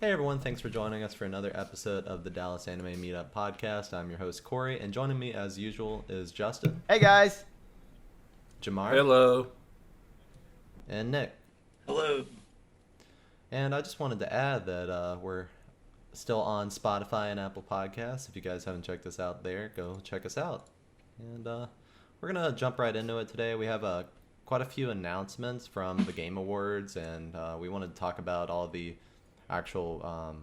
Hey everyone, thanks for joining us for another episode of the Dallas Anime Meetup podcast. I'm your host Corey, and joining me as usual is Justin, Hey guys. Jamar, Hello. and Nick. Hello. And I just wanted to add that we're still on Spotify and Apple Podcasts. If you guys haven't checked us out there, go check us out. And we're gonna jump right into it today. We have quite a few announcements from the Game Awards, and we wanted to talk about all the actual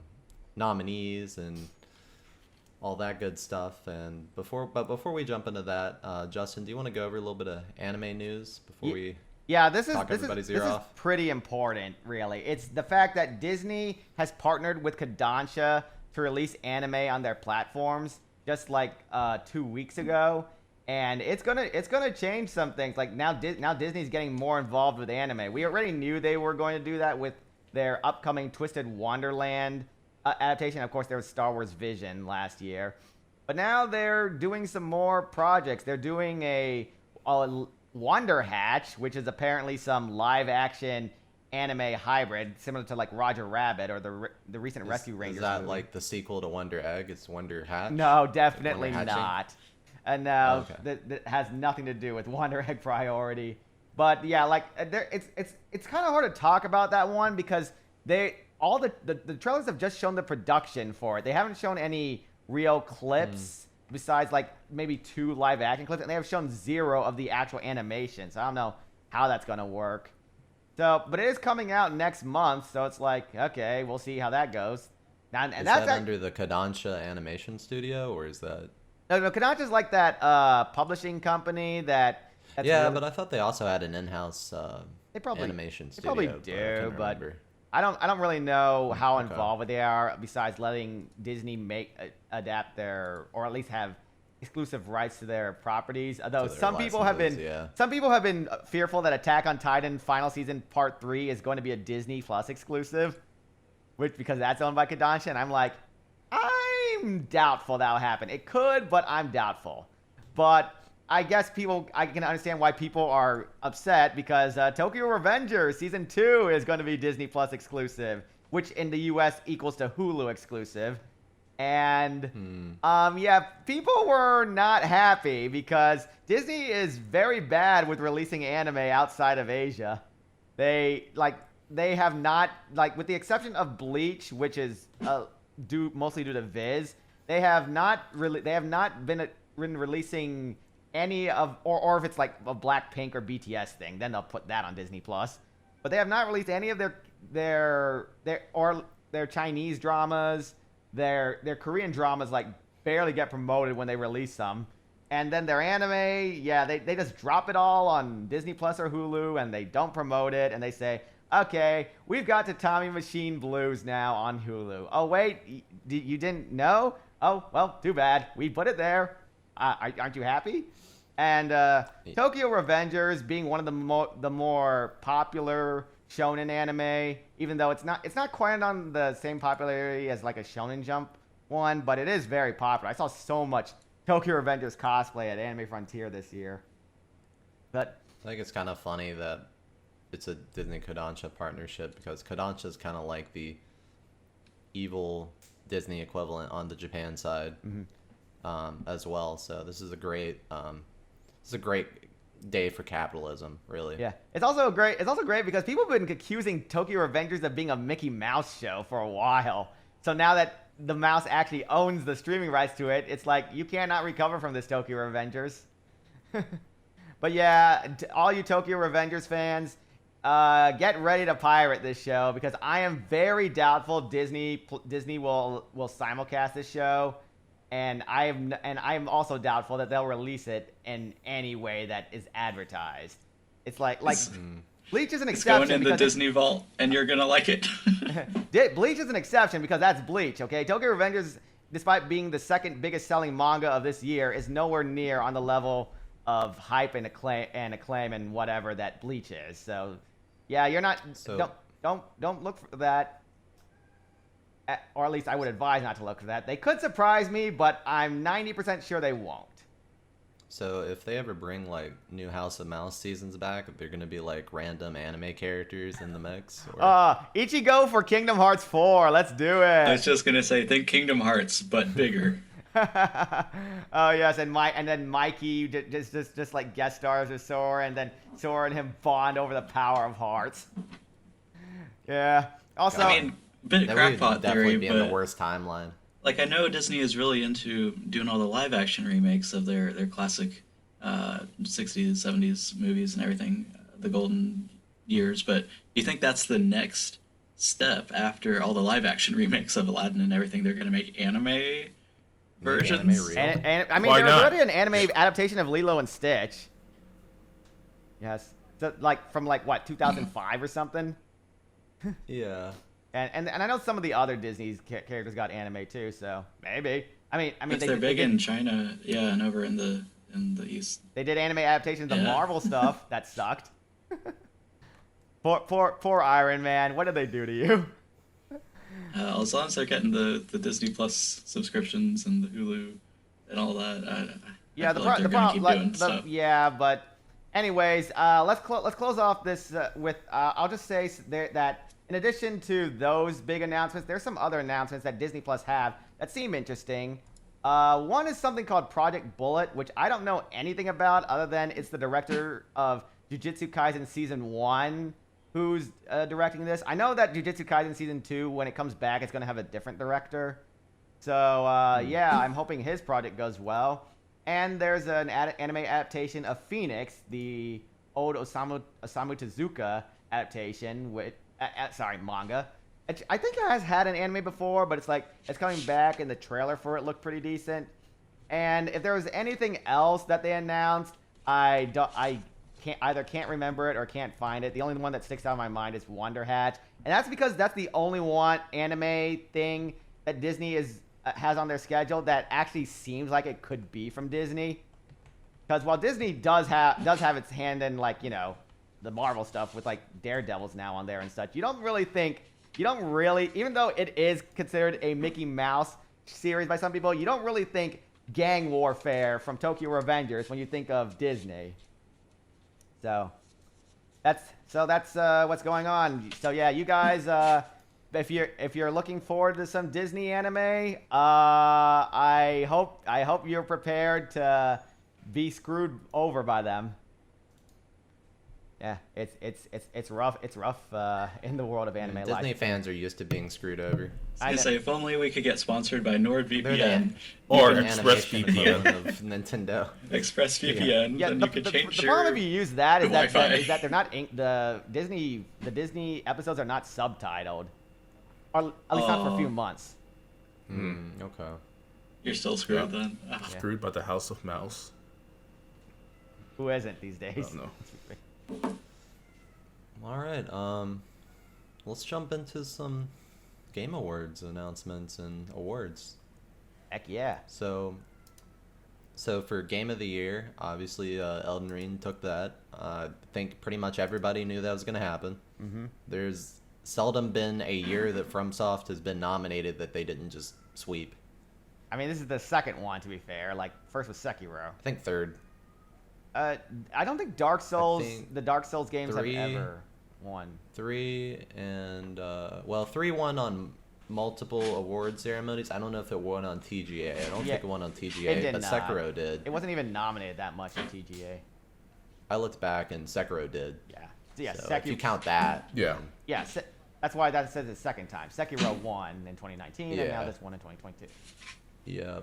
nominees and all that good stuff. And before we jump into that, Justin, do you want to go over a little bit of anime news before we Yeah, this is talk this is everybody's this ear is off? pretty important, really. It's the fact that Disney has partnered with Kodansha to release anime on their platforms just like 2 weeks ago, and it's gonna change some things. Like now Disney's getting more involved with anime. We already knew they were going to do that with their upcoming Twisted Wonderland adaptation. Of course, there was Star Wars Vision last year, but now they're doing some more projects. They're doing a Wonder Hatch, which is apparently some live-action anime hybrid, similar to like Roger Rabbit or the recent Rescue Rangers Is that movie. like the sequel to Wonder Egg? It's Wonder Hatch? No, definitely Wonder Hatching? not. And no, Okay. that has nothing to do with Wonder Egg Priority. But yeah, like it's kind of hard to talk about that one because the trailers have just shown the production for it. They haven't shown any real clips besides like maybe 2 live action clips, and they have shown 0 of the actual animation. So I don't know how that's gonna work. So, but it is coming out next month, so it's like, okay, we'll see how that goes. Now, and Is that's that under the Kodansha Animation Studio, or is that? no, Kodansha's like that publishing company that's Yeah, really- but I thought they also had an in-house They probably- animation they studio. probably but I do, couldn't but remember. I don't really know how Okay. involved they are besides letting Disney adapt their, or at least have exclusive rights to their properties. Although To their some people have been licenses, yeah. some people have been fearful that Attack on Titan Final Season Part 3 is going to be a Disney Plus exclusive, which because that's owned by Kodansha, and I'm like, I'm doubtful that'll happen. It could, but I'm doubtful. But I guess I can understand why people are upset because Tokyo Revengers Season 2 is going to be Disney Plus exclusive, which in the US equals to Hulu exclusive. And, yeah, people were not happy because Disney is very bad with releasing anime outside of Asia. They have not, like, with the exception of Bleach, which is mostly due to Viz, they have not been releasing any of, or if it's like a Blackpink or BTS thing, then they'll put that on Disney Plus. But they have not released any of their Chinese dramas. Their Korean dramas like barely get promoted when they release them. And then their anime, yeah, they just drop it all on Disney Plus or Hulu and they don't promote it and they say, okay, we've got Tatami Machine Blues now on Hulu. Oh, wait, you didn't know? Oh, well, too bad. We put it there. Aren't you happy? And Tokyo Revengers being one of the more popular shonen anime, even though it's not quite on the same popularity as like a Shonen Jump one, but it is very popular. I saw so much Tokyo Revengers cosplay at Anime Frontier this year. But I think it's kind of funny that it's a Disney Kodansha partnership because Kodansha is kind of like the evil Disney equivalent on the Japan side as well. So this is a great day for capitalism, really. yeah, it's also great because people have been accusing Tokyo Revengers of being a Mickey Mouse show for a while. So now that the mouse actually owns the streaming rights to it, it's like you cannot recover from this Tokyo Revengers. But yeah, all you Tokyo Revengers fans, get ready to pirate this show because I am very doubtful Disney will simulcast this show, and I am also doubtful that they'll release it in any way that is advertised. It's like Bleach is an It's exception going in the because Disney Vault, and you're gonna like it. Bleach is an exception because that's Bleach, okay? Tokyo Revengers, despite being the second biggest selling manga of this year, is nowhere near on the level of hype and acclaim and whatever that Bleach is. So, yeah, you're not. So- Don't look for that. Or at least I would advise not to look for that. They could surprise me, but I'm 90% sure they won't. So if they ever bring like new House of Mouse seasons back, they're gonna be like random anime characters in the mix. Or... Ichigo for Kingdom Hearts 4. Let's do I was it. just gonna say, think Kingdom Hearts, but bigger. Oh yes, and then Mikey just like guest stars with Sora, and then Sora and him bond over the power of hearts. Yeah. Also, I mean, bit of that would crackpot definitely theory, be in the but worst timeline. like I know Disney is really into doing all the live action remakes of their classic 60s, 70s movies and everything, the golden years. But do you think that's the next step after all the live action remakes of Aladdin and everything? They're gonna make anime versions. anime real. and I mean, Why there was not? already an anime adaptation of Lilo and Stitch. Yes, so, like from like what 2005 or something. Yeah. And I know some of the other Disney's characters got anime too, so maybe. I mean, If they're big in China, yeah, and over in the East. they did anime adaptations of Yeah. Marvel stuff that sucked. Poor Iron Man. What did they do to you? As long as they're getting the Disney Plus subscriptions and the Hulu and all that, Yeah, I feel like they're gonna keep doing stuff. yeah, but anyways, let's close off this with I'll just say that in addition to those big announcements, there's some other announcements that Disney Plus have that seem interesting. One is something called Project Bullet, which I don't know anything about other than it's the director of Jujutsu Kaisen Season 1 who's directing this. I know that Jujutsu Kaisen Season 2, when it comes back, it's going to have a different director. So, yeah, I'm hoping his project goes well. And there's an anime adaptation of Phoenix, the old Osamu Tezuka adaptation, with, manga. I think it has had an anime before, but it's coming back, and the trailer for it looked pretty decent. And if there was anything else that they announced, I can't remember it or can't find it. The only one that sticks out in my mind is Wonder Hat, and that's because that's the only one anime thing that Disney has on their schedule that actually seems like it could be from Disney. Because while Disney does have its hand in, like, you know, the Marvel stuff with like Daredevil's now on there and such, you don't really, even though it is considered a Mickey Mouse series by some people, you don't really think gang warfare from Tokyo Revengers when you think of Disney. So that's what's going on. So yeah, you guys, if you're looking forward to some Disney anime, I hope you're prepared to be screwed over by them. Yeah, it's rough. It's rough in the world of anime life. Disney fans are used to being screwed over. I was gonna say, if only we could get sponsored by They're NordVPN, Or the ExpressVPN. animation equivalent of Nintendo. ExpressVPN, Yeah, then you could change the your problem if you use that is that Wi-Fi. they're not the Disney episodes are not subtitled, or at least not for a few months. Okay. You're still screwed Yeah. then. Ah. Screwed by the House of Mouse. Who isn't these days? I don't know. All right. Let's jump into some Game Awards announcements and awards. Heck yeah. So for Game of the Year, obviously Elden Ring took that. I think pretty much everybody knew that was going to happen. Mm-hmm. There's seldom been a year that FromSoft has been nominated that they didn't just sweep. I mean, this is the second one, to be fair. Like, first was Sekiro. I think third. I don't think Dark Souls, think the Dark Souls games three- have ever won. 3 and 3 won on multiple award ceremonies. I don't know if it won on TGA. I don't Yeah, think it won on it TGA, did but not. Sekiro did. It wasn't even nominated that much in TGA. I looked back and Sekiro did. Yeah. So yeah, So if you Sekiro. count that, Yeah. then- Yeah, that's why that says the second time. Sekiro won in 2019, and now Yeah. this one in 2022. yeah.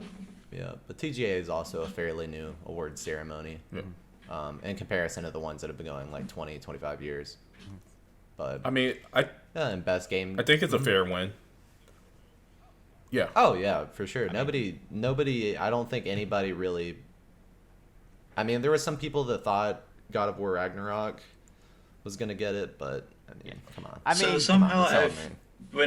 But TGA is also a fairly new award ceremony. Yeah. In comparison to the ones that have been going like 20, 25 years. But I mean, I and best game. think it's a fair win. Yeah. Oh yeah, for sure. Nobody. I don't think anybody really. I mean, there were some people that thought God of War Ragnarok was gonna get it, but I mean, come on. I mean, So somehow it's Elden I've Ring.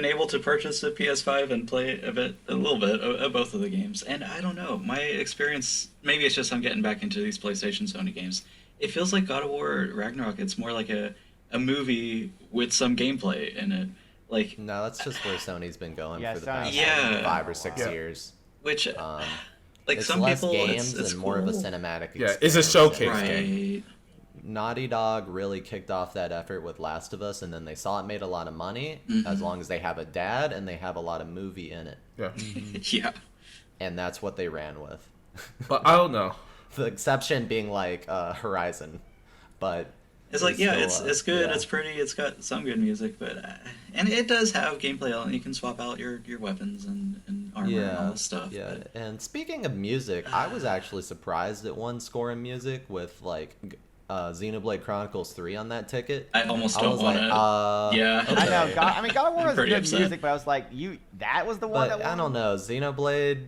been able to purchase a PS5 and play a little bit of both of the games, and I don't know, my experience. Maybe it's just I'm getting back into these PlayStation Sony games. It feels like God of War Ragnarok. It's more like a movie with some gameplay in it, like No, that's just where Sony's been going Yeah, for the Sony- past Yeah. 5 or 6 Yeah. years. which Um, like it's some less people, games it's and more of a cool. cinematic Yeah, experience. it's a showcase Right. Naughty Dog really kicked off that effort with Last of Us, and then they saw it made a lot of money as long as they have a dad and they have a lot of movie in it, Yeah, Yeah. and that's what they ran with. but I don't know. The exception being like Horizon, but It's like, yeah, still, it's good, yeah. it's pretty, it's got some good music, but and it does have gameplay element. You can swap out your weapons and armor and all this stuff. Yeah, but- and speaking of music, I was actually surprised at one score in music with like Xenoblade Chronicles 3 on that ticket. I almost I don't was want like, to. Yeah. okay. I know. God of War I'm is pretty good upset. music, but I was like, that was the one But that I won? don't know, Xenoblade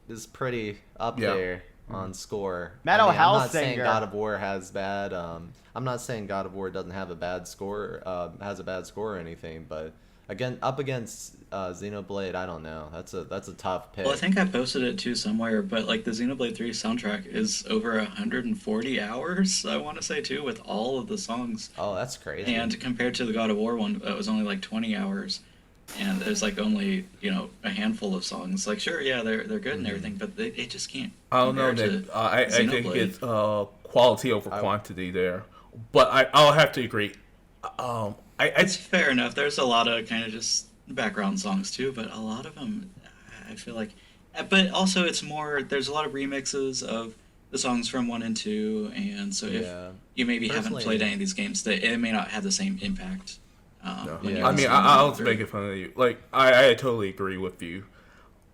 is pretty up Yeah. there on score. Metal I'm not saying Hellsinger. God of War has bad. I'm not saying God of War doesn't have a bad score, has a bad score or anything, but again, up against Xenoblade, I don't know. That's a tough pick. Well, I think I posted it too somewhere, but like the Xenoblade 3 soundtrack is over 140 hours, I want to say too, with all of the songs. Oh, that's crazy. And compared to the God of War one, it was only like 20 hours. And there's like only, a handful of songs. Like, sure, yeah, they're good and everything, but it just can't. I don't know, compare to Nick. I think Xenoblade. it's quality over quantity there. But I'll have to agree. It's fair enough. There's a lot of kind of just background songs too, but a lot of them, I feel like. But also, it's more. There's a lot of remixes of the songs from 1 and 2, and so if Yeah. you maybe haven't Personally- played any of these games, that it may not have the same impact. When Yeah. you I mean, listen to I'll them just through. make it fun of you. Like, I totally agree with you.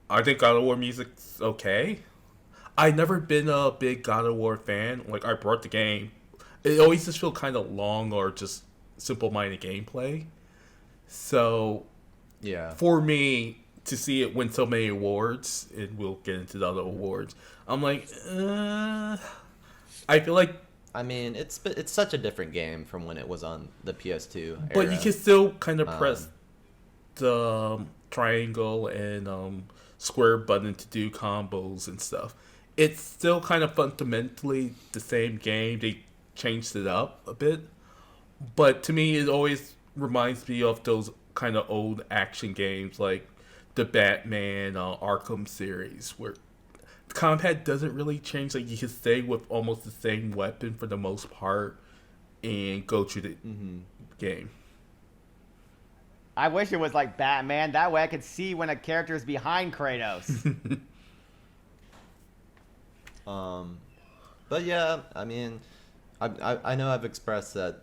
I think God of War music's okay. I've never been a big God of War fan. Like, I brought the game. It always just feel kind of long or just simple-minded gameplay. So, yeah. for me to see it win so many awards, and we'll get into the other awards, I'm like, I feel like, I mean, it's such a different game from when it was on the PS2 era. but you can still kind of press the triangle and square button to do combos and stuff. It's still kind of fundamentally the same game. They changed it up a bit, but to me, it always reminds me of those kind of old action games like the Batman Arkham series, where combat doesn't really change. Like, you can stay with almost the same weapon for the most part and go through the game. I wish it was like Batman. That way I could see when a character is behind Kratos. But yeah, I mean, I know I've expressed that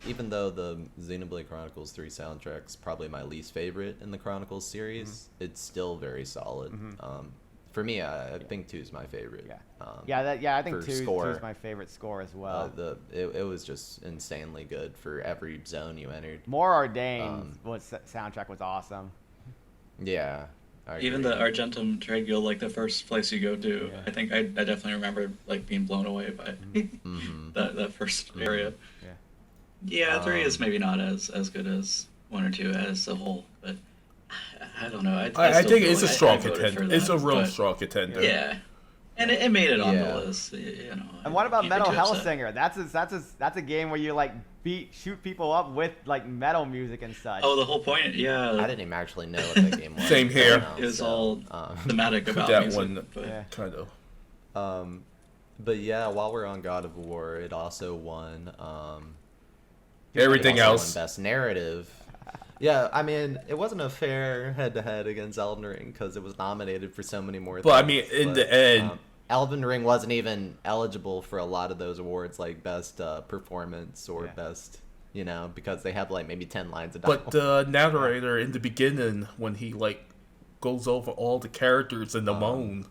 even though the Xenoblade Chronicles 3 soundtrack's probably my least favorite in the Chronicles series, it's still very solid. For me, I think 2 is my favorite. Yeah. I think for 2 score. is my favorite score as well. It was just insanely good for every zone you entered. More Ordained soundtrack was awesome. Yeah. I Even agree. the Argentum Trade Guild, like the first place you go to, I think I definitely remember like being blown away by that first area. Yeah, 3 is maybe not as good as 1 or 2 as a whole, but I don't know. I I still think feel it's a like I strong voted for contender. It's that, a real but- strong contender. Yeah, and it made it on Yeah. the list. You know. And what about can't be Metal too upset. Hellsinger? That's a game where you like shoot people up with like metal music and such. Oh, the whole point, yeah. I didn't even actually know what that game was. Same here. until now, It was so, all thematic about That music, one- but Yeah. Kind of. But yeah, while we're on God of War, it also won. Everything it also else. won Best Narrative. Yeah, I mean, it wasn't a fair head-to-head against Elden Ring because it was nominated for so many more. But, I things, mean, in the end- Elden Ring wasn't even eligible for a lot of those awards, like Best Performance or Yeah. Best, because they have like maybe 10 lines of dialogue. But the narrator in the beginning, when he like goes over all the characters in the moan,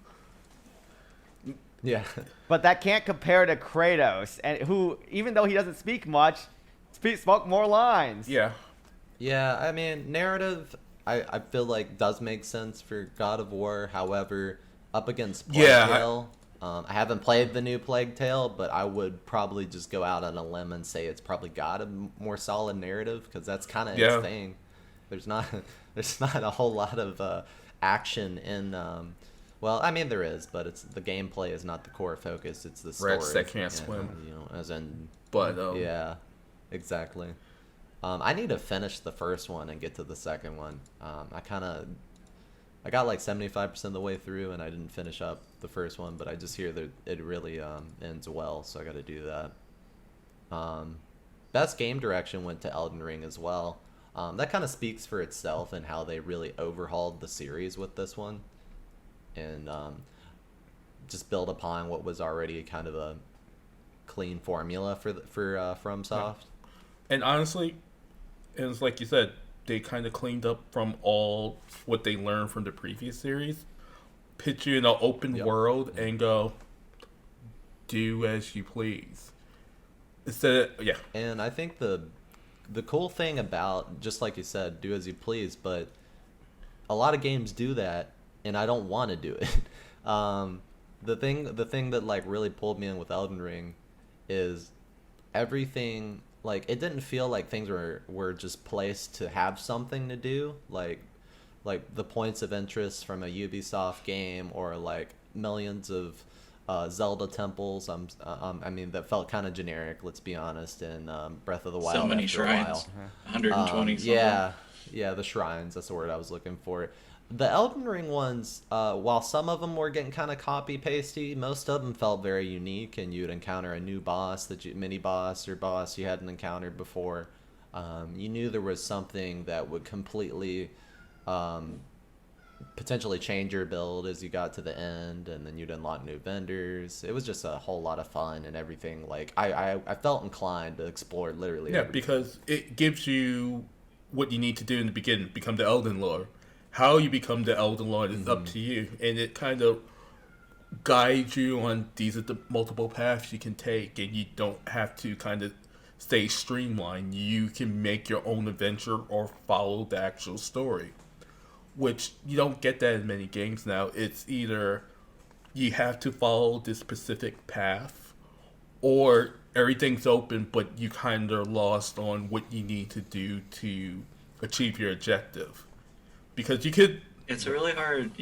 yeah. But that can't compare to Kratos, and who, even though he doesn't speak much, spoke more lines. yeah, Yeah, I mean, narrative, I feel like does make sense for God of War. However, up against Plague Yeah, Tale, I haven't played the new Plague Tale, but I would probably just go out on a limb and say it's probably got a more solid narrative because that's kind of Yeah. its thing. There's not a whole lot of action in. Well, I mean there is, but it's the gameplay is not the core focus. It's the story. Rats that can't swim. As in but yeah, exactly. I need to finish the first one and get to the second one. I kind of I got like 75% of the way through, and I didn't finish up the first one, but I just hear that it really ends well, so I got to do that. Best game direction went to Elden Ring as well. That kind of speaks for itself and how they really overhauled the series with this one, and just build upon what was already kind of a clean formula for FromSoft. And honestly, it's like you said, they kind of cleaned up from all what they learned from the previous series. Put you in an open world and go, do as you please. Instead of, And I think the cool thing about, just like you said, do as you please, but a lot of games do that, and I don't want to do it. The thing that like really pulled me in with Elden Ring is everything, like, it didn't feel like things were just placed to have something to do, like the points of interest from a Ubisoft game, or like millions of Zelda temples. I mean, that felt kind of generic, let's be honest, in Breath of the Wild. So many after shrines. a while. 120 something. Yeah, the shrines, that's the word I was looking for. The Elden Ring ones, while some of them were getting kind of copy-pasty, most of them felt very unique, and you'd encounter a new boss, mini-boss or boss you hadn't encountered before. You knew there was something that would completely potentially change your build as you got to the end, and then you'd unlock new vendors. It was just a whole lot of fun and everything. Like, I felt inclined to explore literally everything. because it gives you what you need to do in the beginning, become the Elden Lord. How you become the Elden Lord is up to you, and it kind of guides you on these are the multiple paths you can take, and you don't have to kind of stay streamlined. You can make your own adventure or follow the actual story, which you don't get that in many games now. It's either you have to follow this specific path, or everything's open, but you kind of lost on what you need to do to achieve your objective. Because you could... It's a really hard,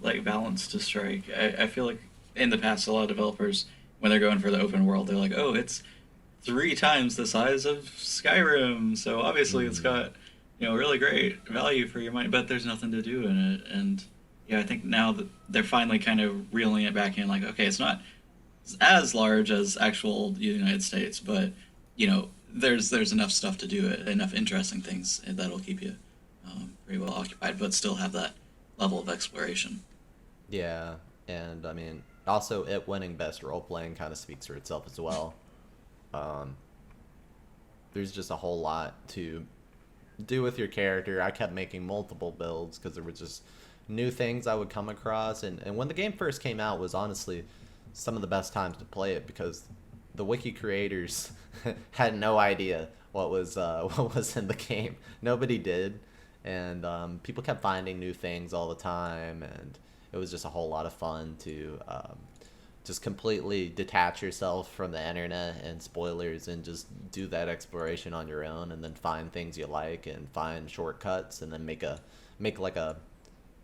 like, balance to strike. I feel like in the past, a lot of developers, when they're going for the open world, they're like, oh, it's 3 times the size of Skyrim, so obviously it's got, really great value for your money, but there's nothing to do in it. And I think now that they're finally kind of reeling it back in, like, okay, it's not as large as actual United States, but there's enough stuff to do it, enough interesting things that'll keep you pretty well occupied, but still have that level of exploration. Yeah, and I mean, also it winning best role playing kind of speaks for itself as well. There's just a whole lot to do with your character. I kept making multiple builds because there were just new things I would come across, and when the game first came out was honestly some of the best times to play it, because the wiki creators had no idea what was in the game. Nobody did, and people kept finding new things all the time, and it was just a whole lot of fun to just completely detach yourself from the internet and spoilers and just do that exploration on your own, and then find things you like and find shortcuts, and then make like a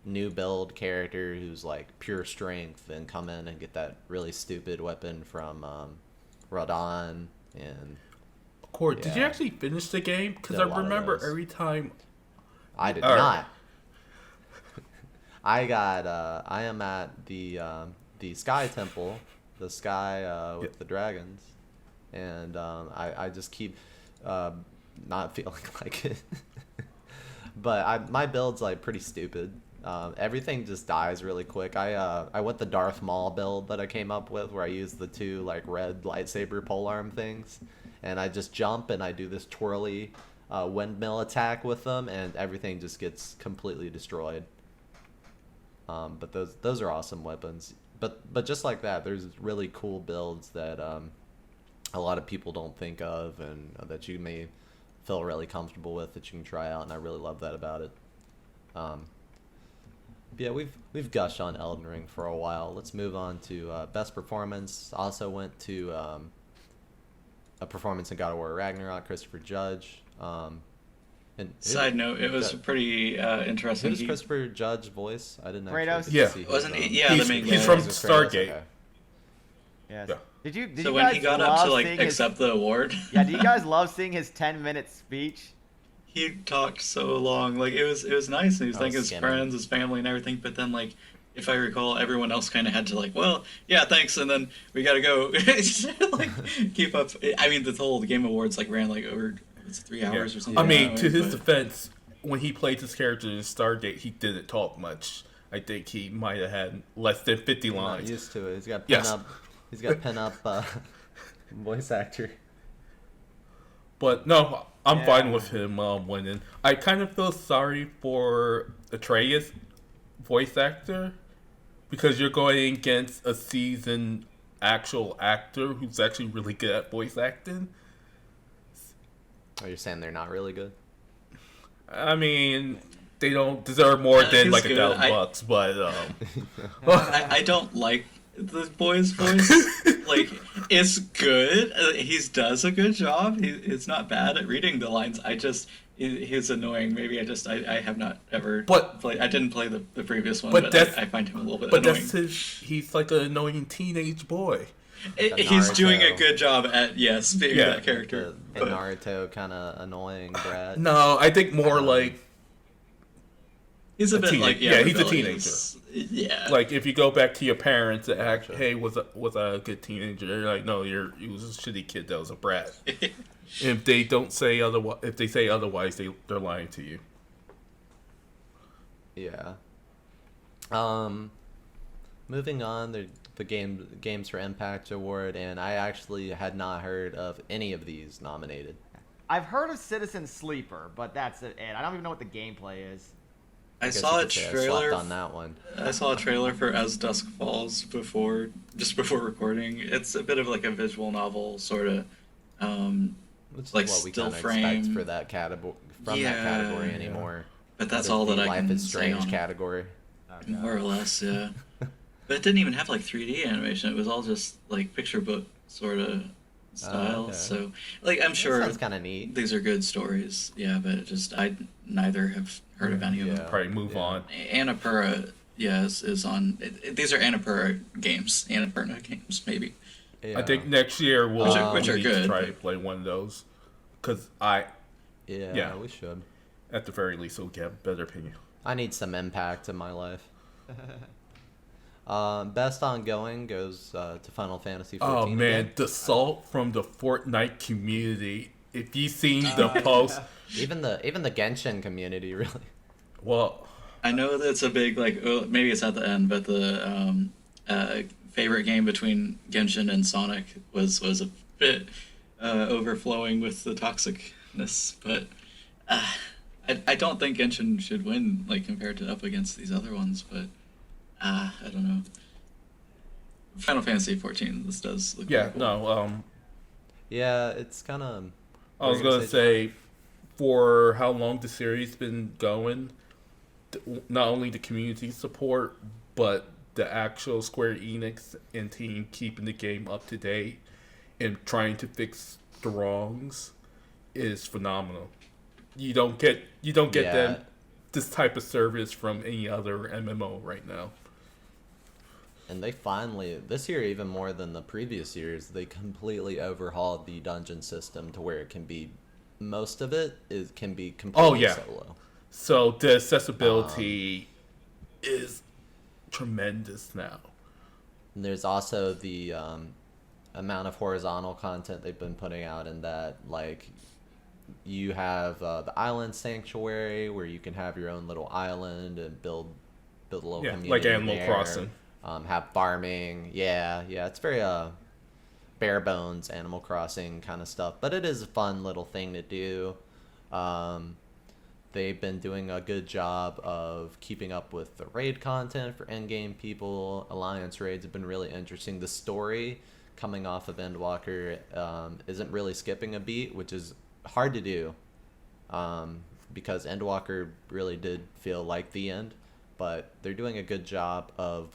new build character who's like pure strength, and come in and get that really stupid weapon from Radahn. And Cord, did you actually finish the game? Because I remember every time... I did not. I am at the Sky Temple, the sky with the dragons, and I just keep not feeling like it. But my build's like pretty stupid. Everything just dies really quick. I went the Darth Maul build that I came up with, where I use the 2 like red lightsaber polearm things, and I just jump and I do this twirly windmill attack with them, and everything just gets completely destroyed. But those are awesome weapons. But just like that, there's really cool builds that a lot of people don't think of, and that you may feel really comfortable with, that you can try out, and I really love that about it. Yeah, we've gushed on Elden Ring for a while. Let's move on to best performance. Also went to a performance in God of War Ragnarok, Christopher Judge. And Side note, it was pretty interesting. Who does Christopher Judge voice? I didn't actually Kratos? get Yeah. to see his, Wasn't he? Yeah, the main guy. He's from He's Stargate. Okay. Yes. Yeah. Did you When guys he got love up to like seeing accept the award, do you guys love seeing his 10-minute speech? he talked so long. Like it was nice, and he was Oh, thanking his skimming. friends, his family, and everything. But then, like, if I recall, everyone else kind of had to like, well, yeah, thanks, and then we gotta go. Like, keep up. I mean, the whole Game Awards like ran like over it's 3 hours or something. I mean, like to that, his but- defense, when he played his character in Stargate, he didn't talk much. I think he might have had less than 50 I'm not lines. used to it. He's got Yes. pin up voice actor. But no, I'm fine Yeah. with him winning. I kind of feel sorry for Atreus, voice actor, because you're going against a seasoned actual actor who's actually really good at voice acting. Oh, you're saying they're not really good? I mean, they don't deserve more than he's like good. $1,000, but I don't like the boy's voice. Like, it's good. He does a good job. He's not bad at reading the lines. He's annoying. Maybe I have not ever But- played. I didn't play the previous one, but but that's- I find him a little bit but annoying. he's like an annoying teenage boy. He's doing a Naruto. good job at being Yeah. that character. The but- Naruto kind of annoying brat. No, I think more like He's a A bit teenager. like Yeah, he's a rebellious. Yeah. like if you go back to your parents and ask, Gotcha. "Hey, was I a good teenager?" They're like, "No, you was a shitty kid that was a brat." If they don't say otherwise, if they say otherwise, they're lying to you. Yeah. Moving on, the Games for Impact Award, and I actually had not heard of any of these nominated. I've heard of Citizen Sleeper, but that's it. I don't even know what the gameplay is. I guess saw you a could say I trailer. slept on that one. I saw a trailer for As Dusk Falls just before recording. It's a bit of like a visual novel sort of. Which is like what we still kind of expect frame. for that category that Yeah, category yeah. anymore. But that's That is all the that I Life can is say Strange on it. category. More or less, yeah. But it didn't even have like 3D animation. It was all just like picture book sort of style. okay. So, like, I'm That sure sounds kind of neat. these are good stories. Yeah, but I neither have heard of any of Yeah. them. Probably move Yeah. on. Annapurna, yes, is on. These are Annapurna games. Annapurna games, maybe. I Yeah. think next year we'll Which are need to good, try to but- play one of those, because Yeah, yeah. we should. at the very least, will get a better opinion. I need some impact in my life. Best ongoing goes to Final Fantasy 14. Oh man, again. the salt from the Fortnite community. If you seen the post, Even the Genshin community, really. well, I know that's a big like. Maybe it's at the end, but the favorite game between Genshin and Sonic was a bit overflowing with the toxicness. But I don't think Genshin should win like compared to up against these other ones. But I don't know. Final Fantasy 14. This does look yeah, pretty cool. no. Yeah, it's kind of. I was gonna say, for how long the series been going, not only the community support, but the actual Square Enix and team keeping the game up to date and trying to fix the wrongs is phenomenal. You don't get Yeah. them this type of service from any other MMO right now. And they finally, this year even more than the previous years, they completely overhauled the dungeon system to where it can be, most of it can be completely yeah. solo. So the accessibility is tremendous now. And there's also the amount of horizontal content they've been putting out in that, like, you have the island sanctuary where you can have your own little island and build a little Yeah, community like Animal there. Crossing. Have farming. Yeah, it's very bare bones Animal Crossing kind of stuff, but it is a fun little thing to do. They've been doing a good job of keeping up with the raid content for endgame people. Alliance raids have been really interesting. The story coming off of Endwalker isn't really skipping a beat, which is hard to do because Endwalker really did feel like the end, but they're doing a good job of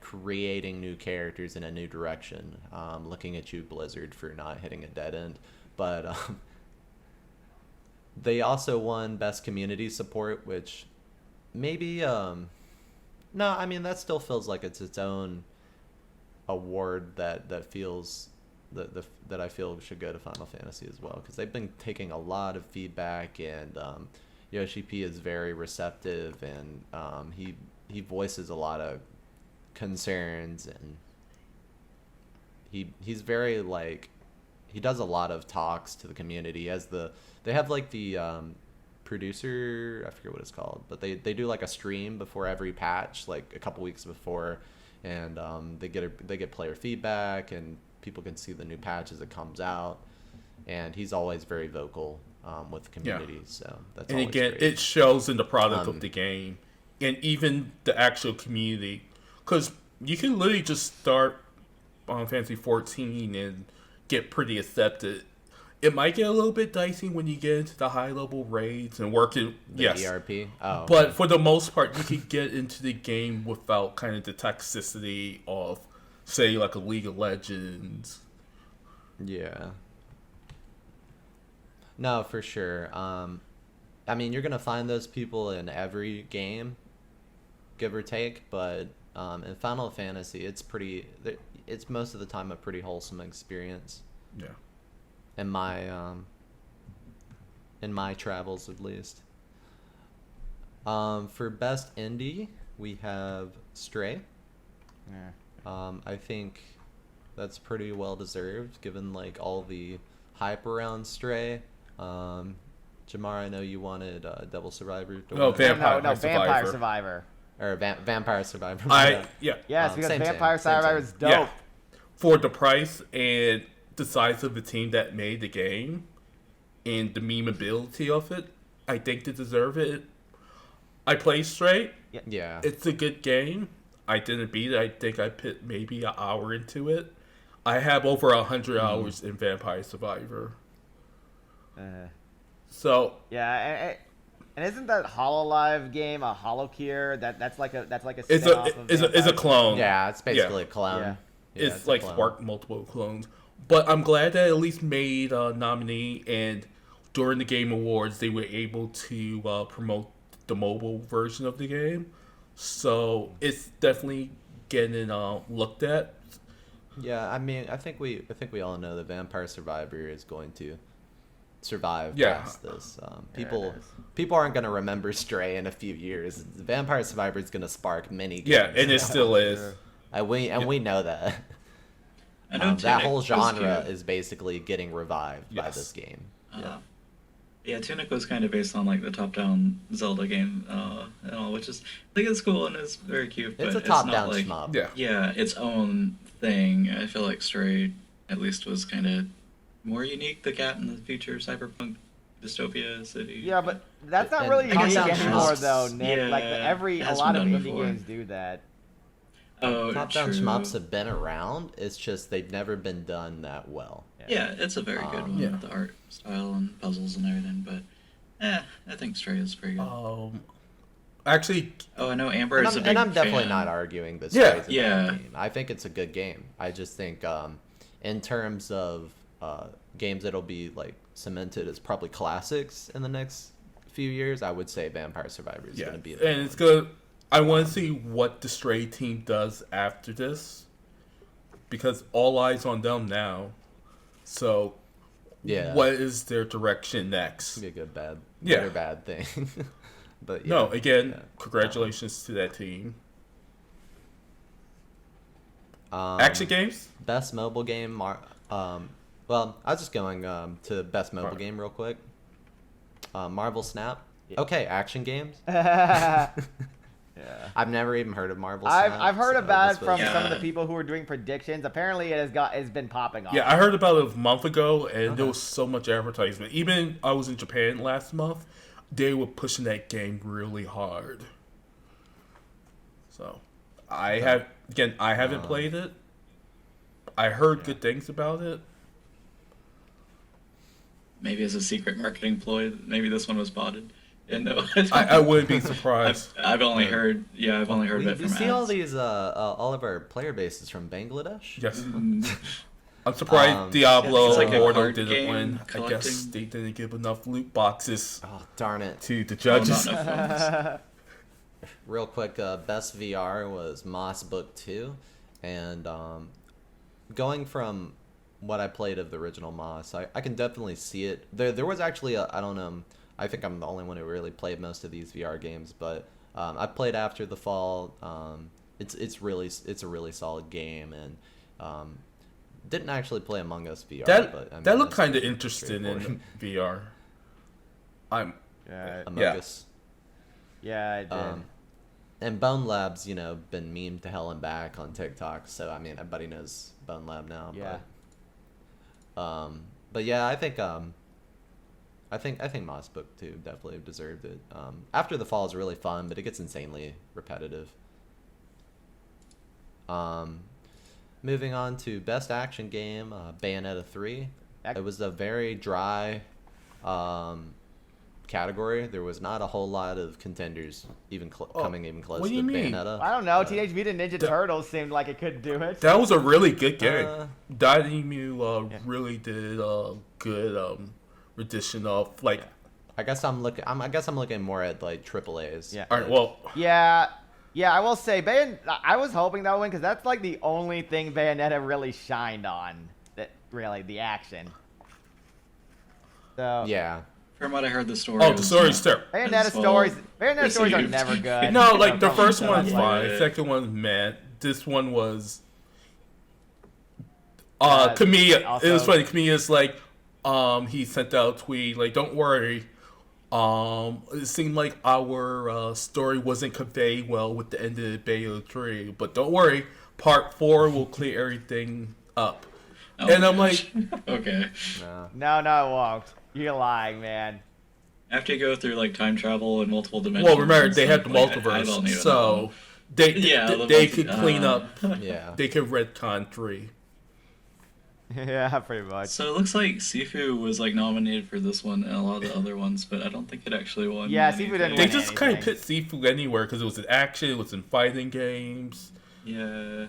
creating new characters in a new direction. Looking at you, Blizzard, for not hitting a dead end, but they also won Best Community Support, which maybe no, I mean that still feels like it's its own award that feels that I feel should go to Final Fantasy as well, because they've been taking a lot of feedback, and Yoshi P is very receptive, and he voices a lot of concerns, and he's very like, he does a lot of talks to the community. They have like the producer, I forget what it's called, but they do like a stream before every patch, like a couple weeks before, and they get player feedback, and people can see the new patch as it comes out, and he's always very vocal with the community. So that's and always again, great. it shows in the product of the game, and even the actual community, because you can literally just start on Fantasy 14 and get pretty accepted. It might get a little bit dicey when you get into the high level raids and working. Yes, ERP. Oh, but for the most part, you can get into the game without kind of the toxicity of, say, like a League of Legends. yeah. No, for sure. I mean, you're gonna find those people in every game, give or take. But in Final Fantasy, it's most of the time a pretty wholesome experience. Yeah. In my travels, at least. For best indie, we have Stray. Yeah. I think that's pretty well deserved, given like all the hype around Stray. Jamar, I know you wanted Devil Survivor to Oh, win. Vampire Vampire Survivor. Survivor. Or Vampire Survivor. Yeah. Yes, because Same Vampire team, same Survivor team. is dope. Yeah. For the price and the size of the team that made the game and the memeability of it, I think they deserve it. I played Stray. Yeah. It's a good game. I didn't beat it. I think I put maybe an hour into it. I have over 100 hours in Vampire Survivor. So Yeah, and isn't that Hololive game a Holocure? That's like a it's spin-off a of it's a Vampire clone. Yeah, it's basically a clone. Yeah. Yeah, It's a like clone. sparked multiple clones. But I'm glad that at least made a nominee, and during the Game Awards they were able to promote the mobile version of the game. So it's definitely getting looked at. Yeah, I mean, I think we all know that Vampire Survivor is going to survive Yeah. past this. it People is. people aren't going to remember Stray in a few years. Vampire Survivor is going to spark many games. Yeah, and it still is. And we know that. I know That Tunic whole was genre cute. is basically getting revived by Yes. this game. Yeah, Tunic was kind of based on like the top-down Zelda game, and all, which is I think it's cool and it's very cute. But It's a not top-down like, shmup. Yeah. Yeah, its own thing. I feel like Stray at least was kind of more unique. The cat in the future cyberpunk dystopia city. Yeah, but that's not And really I guess unique that anymore, has- though, Nick. yeah, Like it a has lot been of done indie before. games do that. Oh, Top-down true. shmups have been around. It's just they've never been done that well. Yeah, it's a very good one Yeah. with the art style and puzzles and everything. But I think Stray is pretty good. Actually, Oh, I know Amber And is a big I'm definitely fan. not arguing this. Yeah. Stray's a Yeah. bad game. I think it's a good game. I just think, in terms of games that'll be like cemented as probably classics in the next few years, I would say Vampire Survivor is yeah, going to be. The and it's one. good. I want to see what the Stray team does after this, because all eyes on them now. So, Yeah. what is their direction next? Be a good bad, Yeah. good or bad thing. But No, yeah. again, Yeah. congratulations to that team. Um, Action games? Best mobile game. Well, I was just going to best mobile Alright. game real quick. Marvel Snap. Yeah. Okay, action games. Yeah. I've never even heard of Marvel Snap. I've heard so about it this from was- some of the Yeah. people who are doing predictions. Apparently, it's been popping off. Yeah, I heard about it a month ago, and there was so much advertisement. Even I was in Japan last month, they were pushing that game really hard. So, I haven't played it. I heard good things about it. Maybe as a secret marketing ploy, maybe this one was botted. Yeah, no. I wouldn't be surprised. I've only heard. Yeah, I've only heard We, of it we from see all ads. these all of our player bases from Bangladesh. Yes. Mm, I'm surprised Diablo it's like a Immortal card didn't game win. I guess collecting. they didn't give enough loot boxes Oh darn it! to the oh, judges. not enough ones. Real quick, best VR was Moss Book 2, and going from what I played of the original Moss, I can definitely see it. There was actually I don't know. I think I'm the only one who really played most of these VR games, but I played After the Fall. It's a really solid game, and didn't actually play Among Us VR. But I mean, that looked that's kind of pretty interesting in straightforward. VR. Among Yeah. Us. Yeah, I did. And Bone Lab's, been memed to hell and back on TikTok, so I mean, everybody knows Bone Lab now. Yeah. But yeah, I think Moss Book 2 definitely deserved it. After the Fall is really fun, but it gets insanely repetitive. Moving on to Best Action Game, Bayonetta 3. It was a very dry category. There was not a whole lot of contenders coming even close what do to you mean? Bayonetta. I don't know. Teenage Mutant Ninja Turtles seemed like it could do it. That was a really good game. Uh, really did a good rendition of like. I guess I'm looking more at like triple A's. Yeah. All right, well, Yeah, I will say I was hoping that would win because that's like the only thing Bayonetta really shined on. That really the action. So Yeah. From what I heard, the story. oh, the was story's not terrible. Bayonetta as well stories are received. never good. No, like the From first stuff one's like fine. that. Second one's meh. This one was. Uh, Kamiya. also- It was funny. Kamiya's like, he sent out a tweet like, "Don't worry. It seemed like our story wasn't conveyed well with the end of Bayonetta 3, but don't worry. Part 4 will clear everything up." Oh And my I'm gosh. like, okay. No. No, it won't. You're lying, man. After you go through like time travel and multiple dimensions. well, remember and they stuff, had the like, I don't multiverse, even so know. they Yeah, the they multi- could clean up. Yeah. They could retcon 3. Yeah, pretty much. So it looks like Sifu was like nominated for this one and a lot of the other ones, but I don't think it actually won. Yeah, Sifu didn't They win just kind of anything. put Sifu anywhere because it was in action, it was in fighting games. Yeah.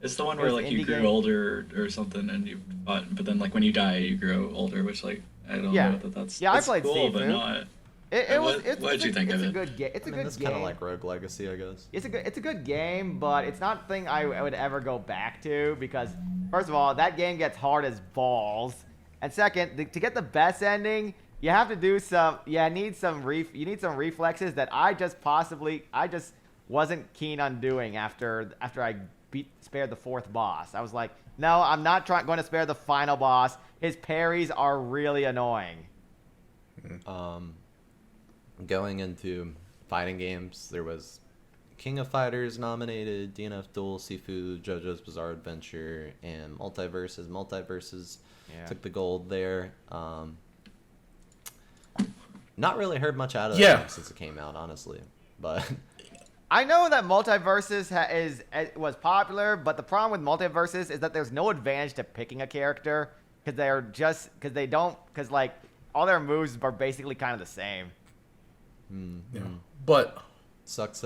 It's the one It where was like you indie grew game. older or something and you fought, but then like when you die you grow older, which like I don't Yeah. know that's Yeah, I that's played cool, but Sifu. not. It was. What did you think of it's it? a good game. It's a I mean, good it's game. kind of like Rogue Legacy, I guess. It's a good game, but it's not a thing I would ever go back to because first of all, that game gets hard as balls, and second, to get the best ending, you have to do some. You need some reflexes that I just wasn't keen on doing after I spared the fourth boss. I was like, no, I'm not going to spare the final boss. His parries are really annoying. Going into fighting games, there was King of Fighters nominated, DNF Duel, Sifu, JoJo's Bizarre Adventure, and Multiverses. Multiverses Yeah. took the gold there. Not really heard much out of Yeah. that game since it came out, honestly. But I know that Multiverses was popular, but the problem with Multiverses is that there's no advantage to picking a character because like all their moves are basically kind of the same. Yeah. But sucks.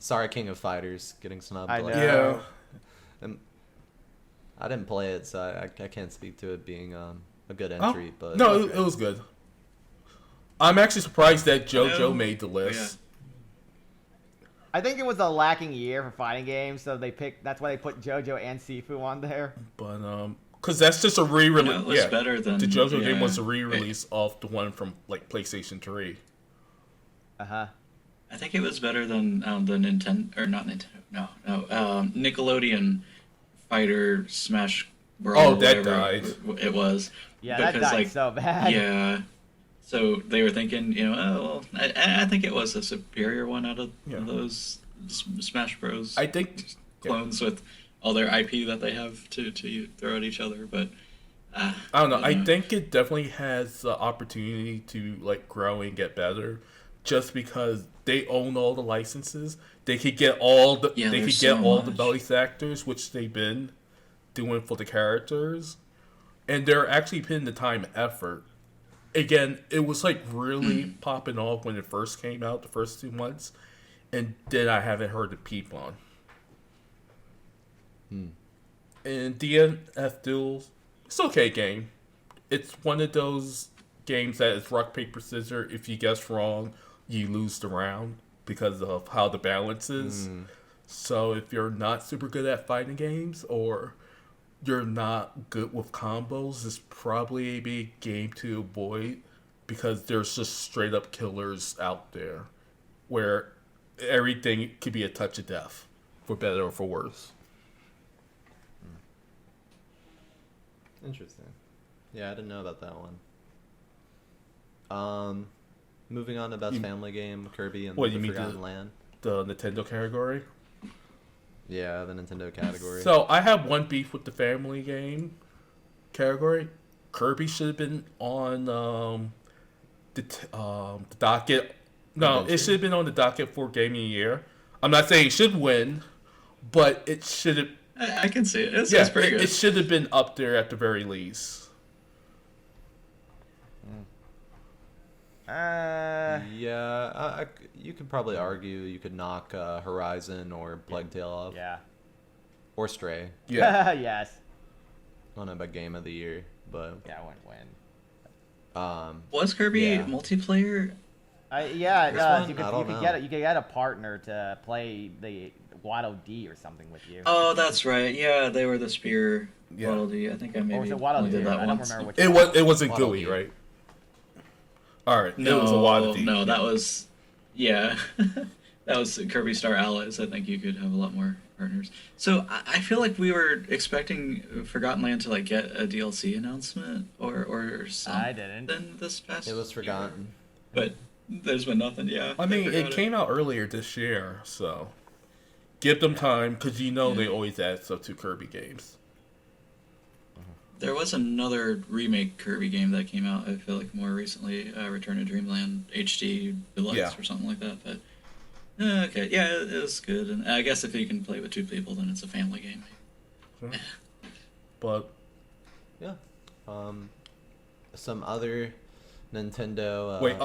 Sorry, King of Fighters getting snubbed. I like know. that. yeah, And I didn't play it, so I can't speak to it being a good Oh, entry. But no, it was good. I'm actually surprised that JoJo No. made the list. I think it was a lacking year for fighting games, so that's why they put JoJo and Sifu on there. But because that's just a re-release. No, it was better than the JoJo game yeah. was a re-release of the one from like PlayStation 3. Uh-huh. I think it was better than the Nintendo or not Nintendo. No, Nickelodeon Fighter Smash Brawl. Oh, that whatever died. It was. Yeah, that Because, died like, so bad. Yeah. So they were thinking, oh well, I think it was a superior one out of Yeah. those Smash Bros. I think clones with all their IP that they have to throw at each other, but I don't know. I think it definitely has the opportunity to like grow and get better, just because they own all the licenses. They could get all the Yeah, they could there's get so all the much. voice actors, which they've been doing for the characters, and they're actually putting the time and effort. Again, it was like really popping off when it first came out, the first 2 months, and then I haven't heard a peep on. And DNF Duels, it's okay game. It's one of those games that is rock, paper, scissors. If you guess wrong, you lose the round because of how the balance is. So if you're not super good at fighting games or you're not good with combos, it's probably a game to avoid because there's just straight up killers out there where everything could be a touch of death, for better or for worse. Interesting. Yeah, I didn't know about that one. Moving on to best family game, Kirby and What, the you mean Forgotten Land. The Nintendo category. Yeah, the Nintendo category. So I have one beef with the family game category. Kirby should have been on the docket. No, it should have been on the docket for Game of the Year. I'm not saying it should win, but it should have. I can see it. It's pretty good. It should have been up there at the very least. Yeah, you could probably argue you could knock Horizon or Plague Tale off. Yeah. Or Stray. Yeah. Yes. I don't know about Game of the Year, but Yeah, I wouldn't win. Was Kirby Yeah. multiplayer? Yeah, it This does. one? You I don't could know. you could get a partner to play the Waddle Dee or something with you. Oh, that's right. Yeah, they were the spear. Yeah. Waddle Dee. I think I maybe or was it Waddle only Dee? did that I don't once. remember which. It wasn't Waddle Gooey, Dee. right? All right. No, it was a Waddle Dee. no, that was, yeah, that was Kirby Star Allies. I think you could have a lot more partners. So I feel like we were expecting Forgotten Land to like get a DLC announcement or something. I didn't. This past it was year. forgotten. But there's been nothing. Yeah, I mean, forgot it came out earlier this year, so give them time because they always add stuff to Kirby games. There was another remake Kirby game that came out. I feel like more recently, Return to Dreamland HD Deluxe Yeah. or something like that. But okay, yeah, it was good. And I guess if you can play with two people, then it's a family game. But Yeah. Some other Nintendo. Wait,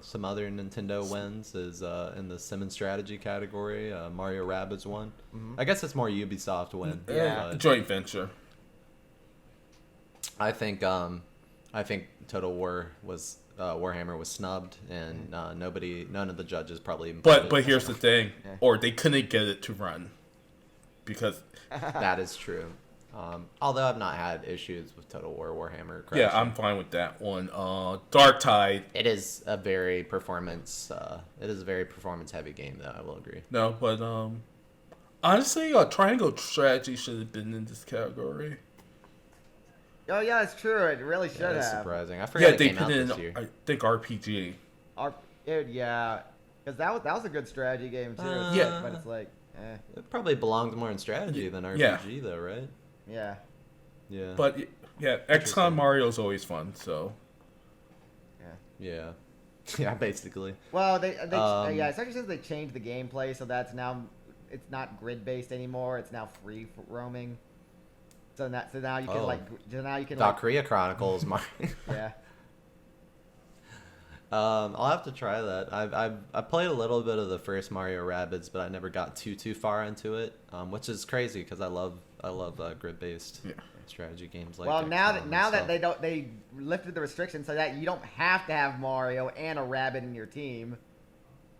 some other Nintendo wins is in the sim and strategy category. Mario Rabbids won. I guess it's more Ubisoft win. but joint venture. I think Total War was Warhammer was snubbed, and none of the judges probably. But here's the thing, Yeah. or they couldn't get it to run because that is true. Although I've not had issues with Total War Warhammer. yeah, crashing. I'm fine with that one. Dark Tide, It is a very performance. It is a very performance heavy game, though. I will agree. no, but honestly, Triangle Strategy should have been in this category. Oh yeah, it's true. It really should Yeah, that's have. surprising. I forgot Yeah, it they came put out it in. this year. I think RPG. Yeah, because that was a good strategy game too. Yeah. But it's like, It probably belonged more in strategy than RPG, Yeah. though, right? yeah. Yeah. But yeah, XCOM Mario's always fun. So yeah. Yeah, basically. Well, Um, especially since they changed the gameplay, so that's now it's not grid based anymore. It's now free roaming. So now you can Oh. like Valkyria Chronicles. yeah. I'll have to try that. I played a little bit of the first Mario Rabbids, but I never got too far into it, which is crazy because I love grid based strategy games like. Well, XCOM now and that stuff. they lifted the restrictions so that you don't have to have Mario and a rabbit in your team.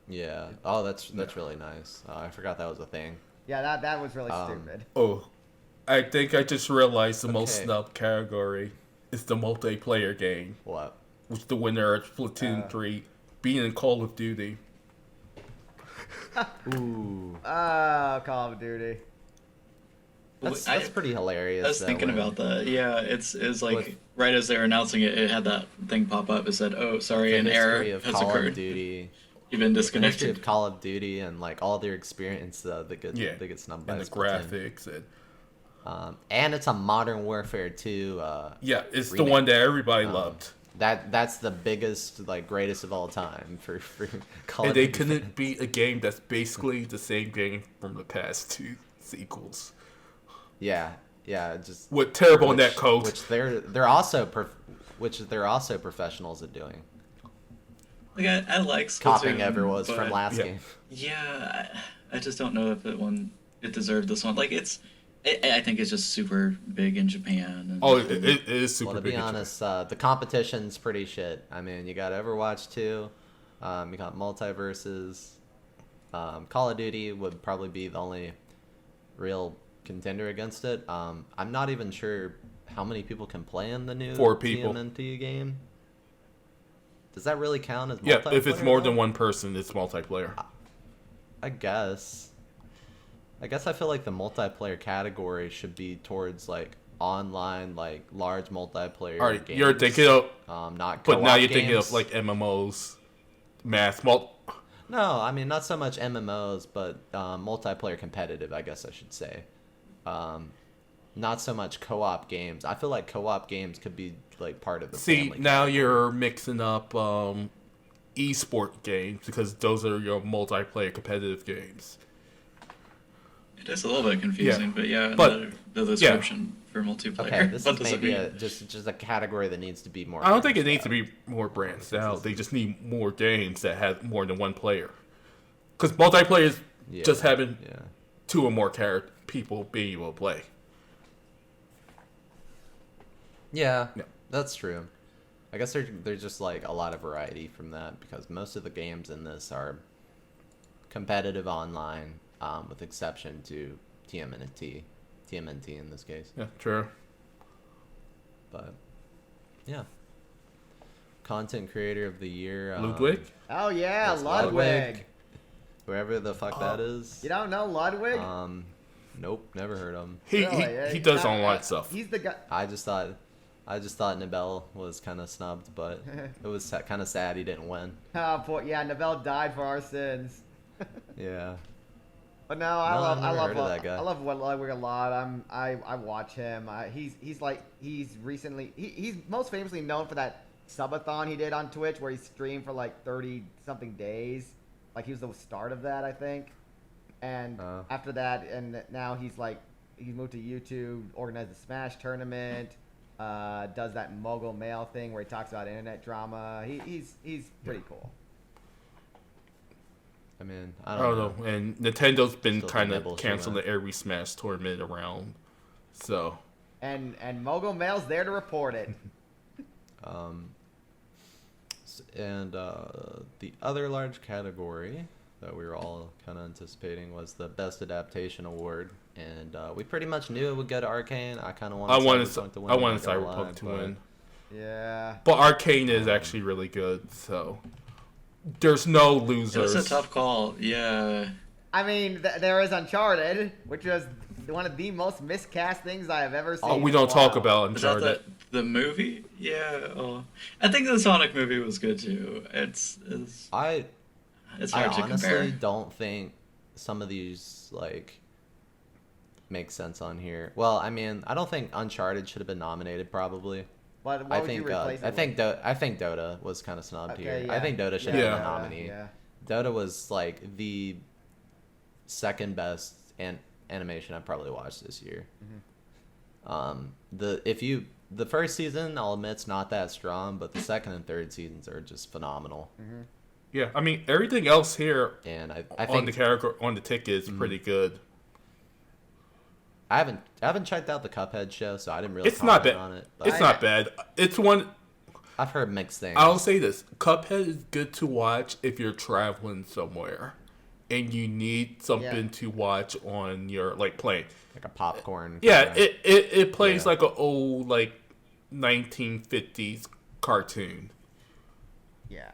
Yeah. Oh, that's really nice. I forgot that was a thing. Yeah, that was really stupid. I think I just realized the most Okay. snubbed category is the multiplayer game, What? which the winner is Splatoon 3, being in Call of Duty. Ooh. Oh, Call of Duty. That's pretty hilarious. I was that thinking when- about that. Yeah, it's like With- right as they were announcing it, it had that thing pop up. It said, "Oh, sorry, the an error history of has Call occurred. of Duty. You've been The history disconnected." of Call of Duty and like all their experience they get snubbed by And the Splatoon. graphics. And it's a Modern Warfare 2. Yeah, it's the remake. one that everybody loved. That's the biggest, like, greatest of all time for Call And of they Duty. couldn't beat a game that's basically the same game from the past two sequels. Yeah, just With terrible netcode. which they're also professionals at doing. Like I like Copying Splatoon, everyone's but from last Yeah. game. Yeah, I just don't know if it deserved this one. Like I think it's just super big in Japan. And, Oh, it is super Well, to big. be honest, the competition's pretty shit. I mean, you got Overwatch 2, you got Multiverses. Call of Duty would probably be the only real contender against it. I'm not even sure how many people can play in the new 4 people. TMNT game. Does that really count as multiplayer? Yeah, if it's more though? than one person, it's multiplayer. I guess I feel like the multiplayer category should be towards like online, like large multiplayer All right, games. you're thinking of, not but co-op now you're games. thinking of like MMOs, No, I mean not so much MMOs, but multiplayer competitive, I guess I should say. Not so much co-op games. I feel like co-op games could be like part of the See, family now category. you're mixing up esport games because those are your multiplayer competitive games. It is a little bit confusing, but yeah, But- the description for multiplayer. Okay, this What is does it maybe mean? just a category that needs to be more. I don't think it branched needs to out. be more branched out. They just need more games that have more than one player. Because multiplayer is Yeah, just having yeah. 2 or more people being able to play. Yeah, Yeah. that's true. I guess there's just like a lot of variety from that because most of the games in this are competitive online, with exception to TMNT in this case. Yeah, true. But yeah, content creator of the year, Ludwig? Oh yeah, That's Ludwig. whoever the fuck that is. You don't know Ludwig? Nope, never heard of him. He does a lot of stuff. He's the guy. I just thought Nibel was kind of snubbed, but it was kind of sad he didn't win. Oh boy, yeah, Nivelle died for our sins. Yeah. But no, I No, love I've never heard of that guy. I love Ludwig a lot. I watch him. He's most famously known for that subathon he did on Twitch where he streamed for like 30 something days. Like he was the start of that, I think. And after that, and now he's moved to YouTube, organized the Smash tournament, does that mogul mail thing where he talks about internet drama. He's pretty cool. I mean, I don't know. And Nintendo's been Still kind Nibble of show canceling every Smash tournament around. So, And mogul mail's there to report it. And the other large category that we were all kind of anticipating was the Best Adaptation Award, and we pretty much knew it would go to Arcane. I kind of wanted Cyberpunk to win. I wanted not gonna lie, Cyberpunk to but- win. Yeah. But Arcane is actually really good, so there's no It was losers. a tough call. Yeah. I mean, there is Uncharted, which was one of the most miscast things I have ever seen. Oh, we in a don't talk while. about Is that Uncharted. the movie? Yeah. Oh. I think the Sonic movie was good too. It's I hard to honestly compare. don't think some of these like make sense on here. Well, I mean, I don't think Uncharted should have been nominated. Probably. But what I would think you replace it with? I think Dota was kind of snubbed Okay, here. yeah. I think Dota should Yeah. have been a nominee. Yeah. Dota was like the second best animation I probably watched this year. The first season, I'll admit, it's not that strong, but the second and third seasons are just phenomenal. Yeah, I mean everything else here And I on think the character on the ticket is pretty good. I haven't checked out the Cuphead show, so I didn't really It's not comment bad. on it. But It's not bad. It's one. I've heard mixed things. I'll say this: Cuphead is good to watch if you're traveling somewhere, and you need something Yeah. to watch on your plane. Like a popcorn. Yeah, kinda- it plays Yeah. like an old 1950s cartoon. Yeah.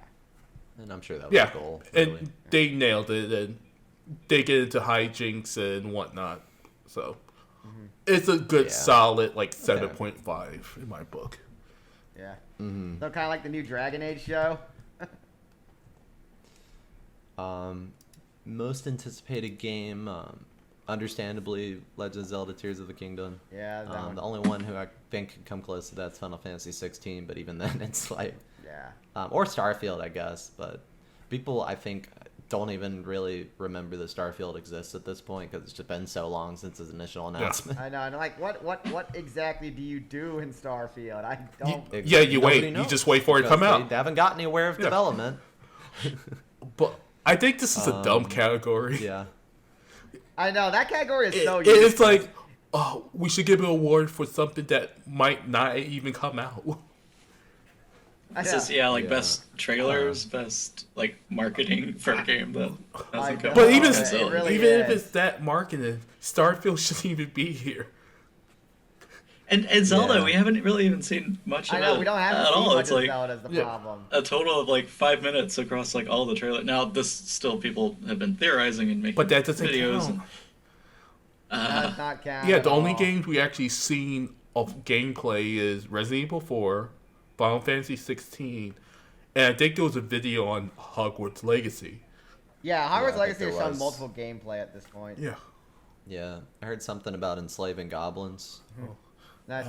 and I'm sure that was Yeah, the goal. and Really. they nailed it, and they get into hijinks and whatnot. So it's a good, Yeah. solid 7.5 in my book. Yeah. Mm-hmm. So kind of like the new Dragon Age show. Most anticipated game, understandably, Legend of Zelda: Tears of the Kingdom. Yeah, that one. The only one who I think could come close to that's Final Fantasy 16, but even then, it's like, Yeah. or Starfield, I guess. But people, I think, don't even really remember that Starfield exists at this point because it's just been so long since its initial announcement. I know. And like, what exactly do you do in Starfield? I don't. Yeah, you Nobody wait. knows You just wait for it to come because out. They haven't gotten anywhere of Yeah. development. But I think this is a dumb category. Yeah. I know that category is so. It's useless. like, oh, we should give an award for something that might not even come out. I This know. is like Yeah. best trailers, best like marketing for a game that I hasn't come know. But out. even it really even if is. it's that marketing, Starfield shouldn't even be here. And Zelda, Yeah. we haven't really even seen much I of know it we don't have at to see all. much It's of like Zelda is the Yeah. problem. a total of like 5 minutes across like all the trailer. Now this still people have been theorizing and making But that doesn't videos. count. Does not count. Yeah, at the only all. games we actually seen of gameplay is Resident Evil 4, Final Fantasy 16, and I think there was a video on Hogwarts Legacy. Yeah, I Hogwarts think Legacy there has shown was. multiple gameplay at this point. Yeah. Yeah, I heard something about enslaving goblins. That's,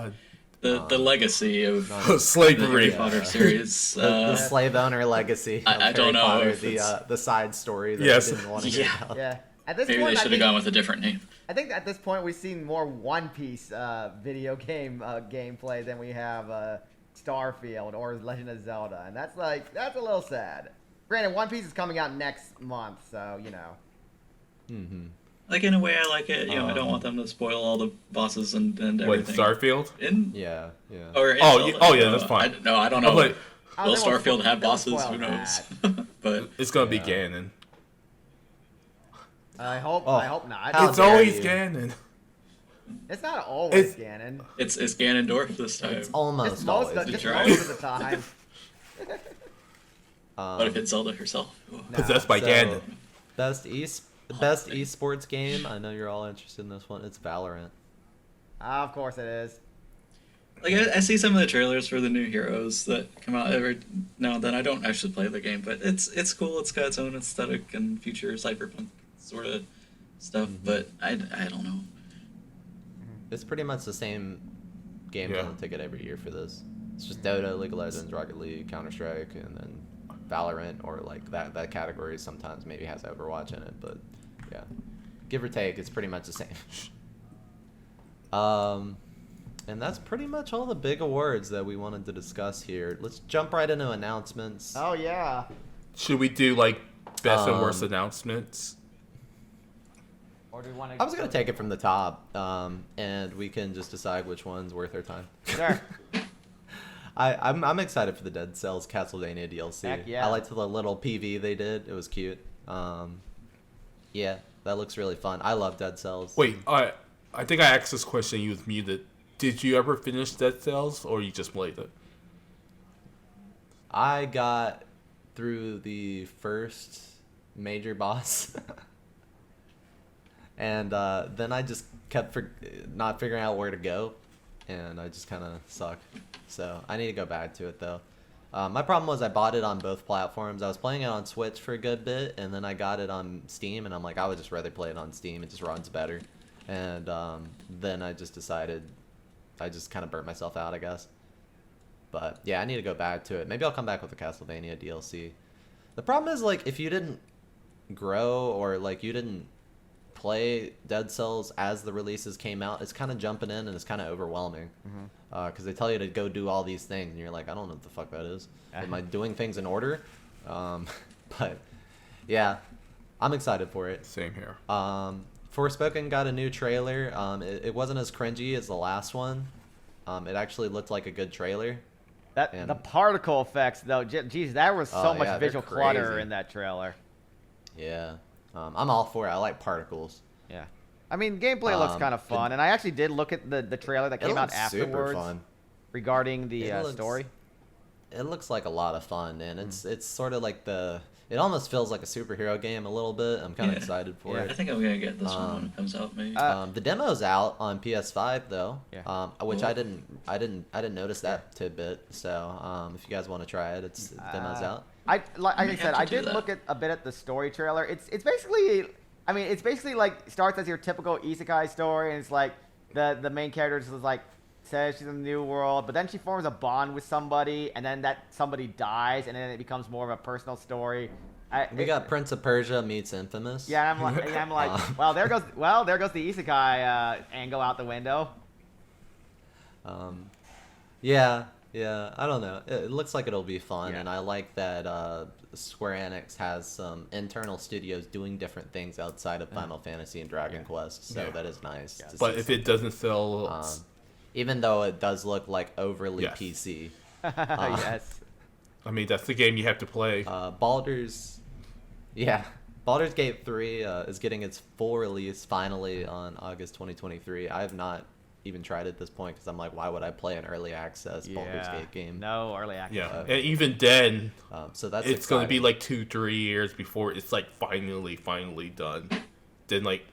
The legacy of Not- the Slavery. Harry Potter series. The slave owner legacy. I of don't Harry know Potter, if it's- the side story that Yes. I didn't want to Yeah. hear about. yeah. At this Maybe they point, should have gone with a different name. I think at this point we've seen more One Piece video game gameplay than we have Starfield or Legend of Zelda, and that's a little sad. Granted, One Piece is coming out next month, so you know. Mm-hmm. Like in a way, I like it. I don't want them to spoil all the bosses and What, everything. Starfield? In Yeah, yeah. or in Oh, Zelda, oh, yeah, I don't that's know. fine. I don't know. I'm like, Oh, Will they won't Starfield spoil- have they'll bosses? spoil Who knows? that. But it's gonna be Yeah. Ganon. I hope Oh, not. how It's dare always you. Ganon. It's not always It's- Ganon. it's Ganondorf this time. It's almost Just most, always. just right. most of the time. What if it's Zelda herself? Ooh. No. Possessed by So, Ganon. best esports game. I know you're all interested in this one. It's Valorant. Of course it is. Like I see some of the trailers for the new heroes that come out every now and then. I don't actually play the game, but it's cool. It's got its own aesthetic and future cyberpunk sort of stuff. But I don't know. It's pretty much the same games Yeah. on the ticket every year for this. It's just Dota, League of Legends, Rocket League, Counter Strike, and then Valorant, or like that category sometimes maybe has Overwatch in it, but yeah, give or take, it's pretty much the same. And that's pretty much all the big awards that we wanted to discuss here. Let's jump right into announcements. Oh yeah. Should we do like best and worst Um, announcements? Or do we want to? I was gonna take it from the top, and we can just decide which one's worth our time. Sure. I'm excited for the Dead Cells Castlevania DLC. Heck yeah. I liked the little PV they did. It was cute. Yeah, that looks really fun. I love Dead Cells. Wait, I think I asked this question. You was muted. Did you ever finish Dead Cells, or you just played it? I got through the first major boss, and then I just kept not figuring out where to go, and I just kind of suck. So I need to go back to it though. My problem was I bought it on both platforms. I was playing it on Switch for a good bit, and then I got it on Steam, and I'm like, I would just rather play it on Steam. It just runs better. And then I just decided, I just kind of burnt myself out, I guess. But yeah, I need to go back to it. Maybe I'll come back with the Castlevania DLC. The problem is, like, if you didn't grow or like you didn't play Dead Cells as the releases came out, it's kind of jumping in and it's kind of overwhelming. Because they tell you to go do all these things, and you're like, I don't know what the fuck that is. Am I doing things in order? But yeah, I'm excited for it. Same here. Forspoken got a new trailer. It wasn't as cringy as the last one. It actually looked like a good trailer. The particle effects though, geez, there was so Oh, much yeah, they're visual clutter crazy. in that trailer. Yeah, I'm all for it. I like particles. Yeah. I mean, gameplay looks kind of fun, and I actually did look at the trailer that It came out looks super afterwards fun. regarding the It looks- story. It looks like a lot of fun, and it's sort of like it almost feels like a superhero game a little bit. I'm kind of Yeah. excited for Yeah. I it. think I'm gonna get this one when it comes out. Maybe. The demo's out on PS5 though, Yeah. which Cool. I didn't notice that tidbit. So if you guys want to try it, it's demo's out. Like I may said, have to I do did that. look at a bit at the story trailer. It's basically, I mean, it's basically like starts as your typical isekai story, and it's like the main character is like says she's in the new world, but then she forms a bond with somebody, and then that somebody dies, and then it becomes more of a personal story. We got Prince of Persia meets Infamous. Yeah, I'm like, well, there goes the isekai angle out the window. Yeah. I don't know. It looks like it'll be fun, Yeah. and I like that Square Enix has some internal studios doing different things outside of Final Fantasy and Dragon Quest. So Yeah. that is nice. to But see if it doesn't sell, even though it does look like overly Yes. PC. Yes. I mean, that's the game you have to play. Baldur's Gate 3 is getting its full release finally on August 2023. I have not even tried it at this point because I'm like, why would I play an early access Baldur's Gate game? No early access. Yeah, and even then, So that's it's going to be exciting. like 2-3 years before it's like finally done. Then like,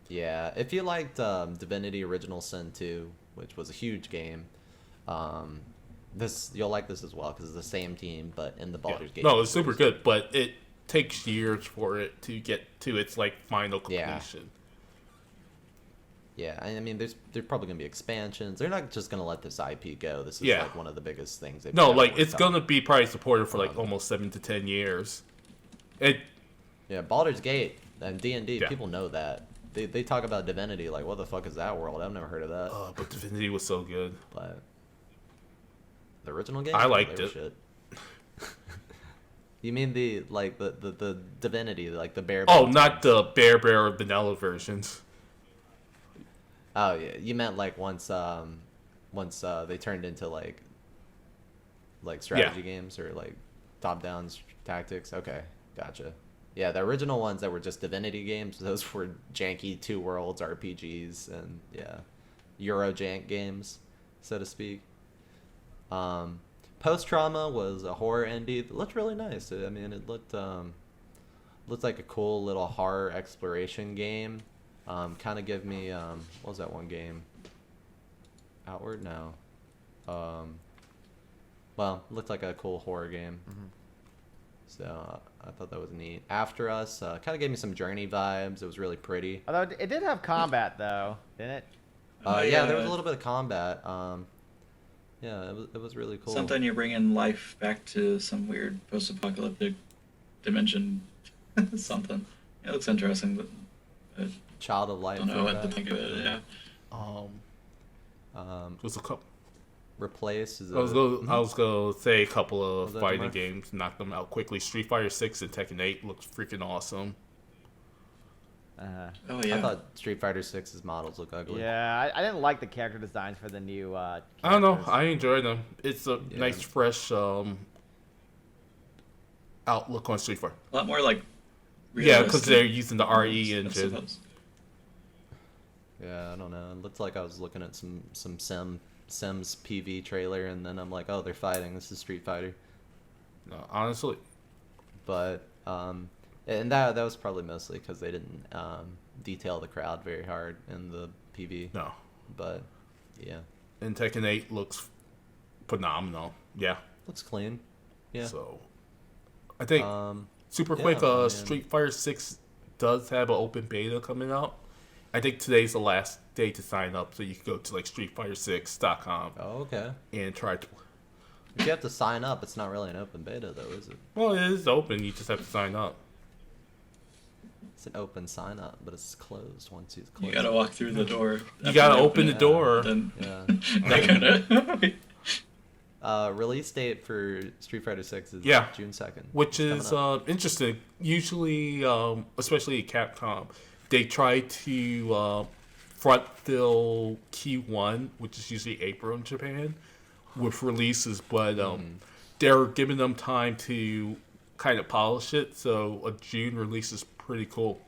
Yeah, if you liked Divinity Original Sin 2, which was a huge game, you'll like this as well because it's the same team, but in the yeah. Baldur's Gate. No, it's super good, but it takes years for it to get to its like final Yeah. completion. Yeah, I mean, there's probably gonna be expansions. They're not just gonna let this IP go. This is Yeah. like one of the biggest things. They've No, ever like worked it's on. gonna be probably supported for like almost 7 to 10 years. It Yeah, Baldur's Gate and D&D. Yeah. People know that. They talk about Divinity like, what the fuck is that world? I've never heard of that. but Divinity was so good. But the original game, I liked they were it. Shit. You mean the Divinity, like the bear? Oh, not the Bear vanilla versions. Oh yeah, you meant like once they turned into like strategy games or like top down tactics. Okay, gotcha. Yeah, the original ones that were just Divinity games, those were janky two worlds RPGs and yeah, Eurojank games, so to speak. Post Trauma was a horror indie that looked really nice. I mean, it looked like a cool little horror exploration game. Kind of give me what was that one game? Outward? No. Well, looked like a cool horror game. Mm-hmm. So I thought that was neat. After Us kind of gave me some Journey vibes. It was really pretty. Although it did have combat though, didn't it? Yeah, there was a little bit of combat. Yeah, it was really cool. Sometimes you're bringing life back to some weird post-apocalyptic dimension. Something. It looks interesting, but I Child of Light. don't know what to throwback. think of it. Yeah. It was a couple. Replace is. I was gonna say a couple Was of that fighting Mark? games, knock them out quickly. Street Fighter 6 and Tekken 8 looks freaking awesome. Oh yeah. I thought Street Fighter 6's models look ugly. Yeah, I didn't like the character designs for the new. I don't know. characters. I enjoy them. It's a Yeah. nice, fresh outlook on Street Fighter. A lot more like. Yeah, because they're realistic, using the RE I engine. suppose. Yeah, I don't know. It looked like I was looking at some Sims PV trailer, and then I'm like, oh, they're fighting. This is Street Fighter. No, honestly, But and that was probably mostly because they didn't detail the crowd very hard in the PV. no. But yeah, And Tekken 8 looks phenomenal. Yeah. looks clean. Yeah. So, I think super yeah, quick. man. Street Fighter 6 does have an open beta coming out. I think today's the last day to sign up, so you can go to like StreetFighter6.com Oh, okay. and try to. If you have to sign up, it's not really an open beta, though, is it? Well, it is open. You just have to sign up. It's an open sign up, but it's closed once it's closed. You gotta walk through the door. You gotta open the door. Then Yeah. they're gonna. Release date for Street Fighter 6 is Yeah. June 2nd. Which It's is coming up. interesting. Usually, especially Capcom, they try to front fill Q1, which is usually April in Japan, with releases, but they're giving them time to kind of polish it. So a June release is pretty cool.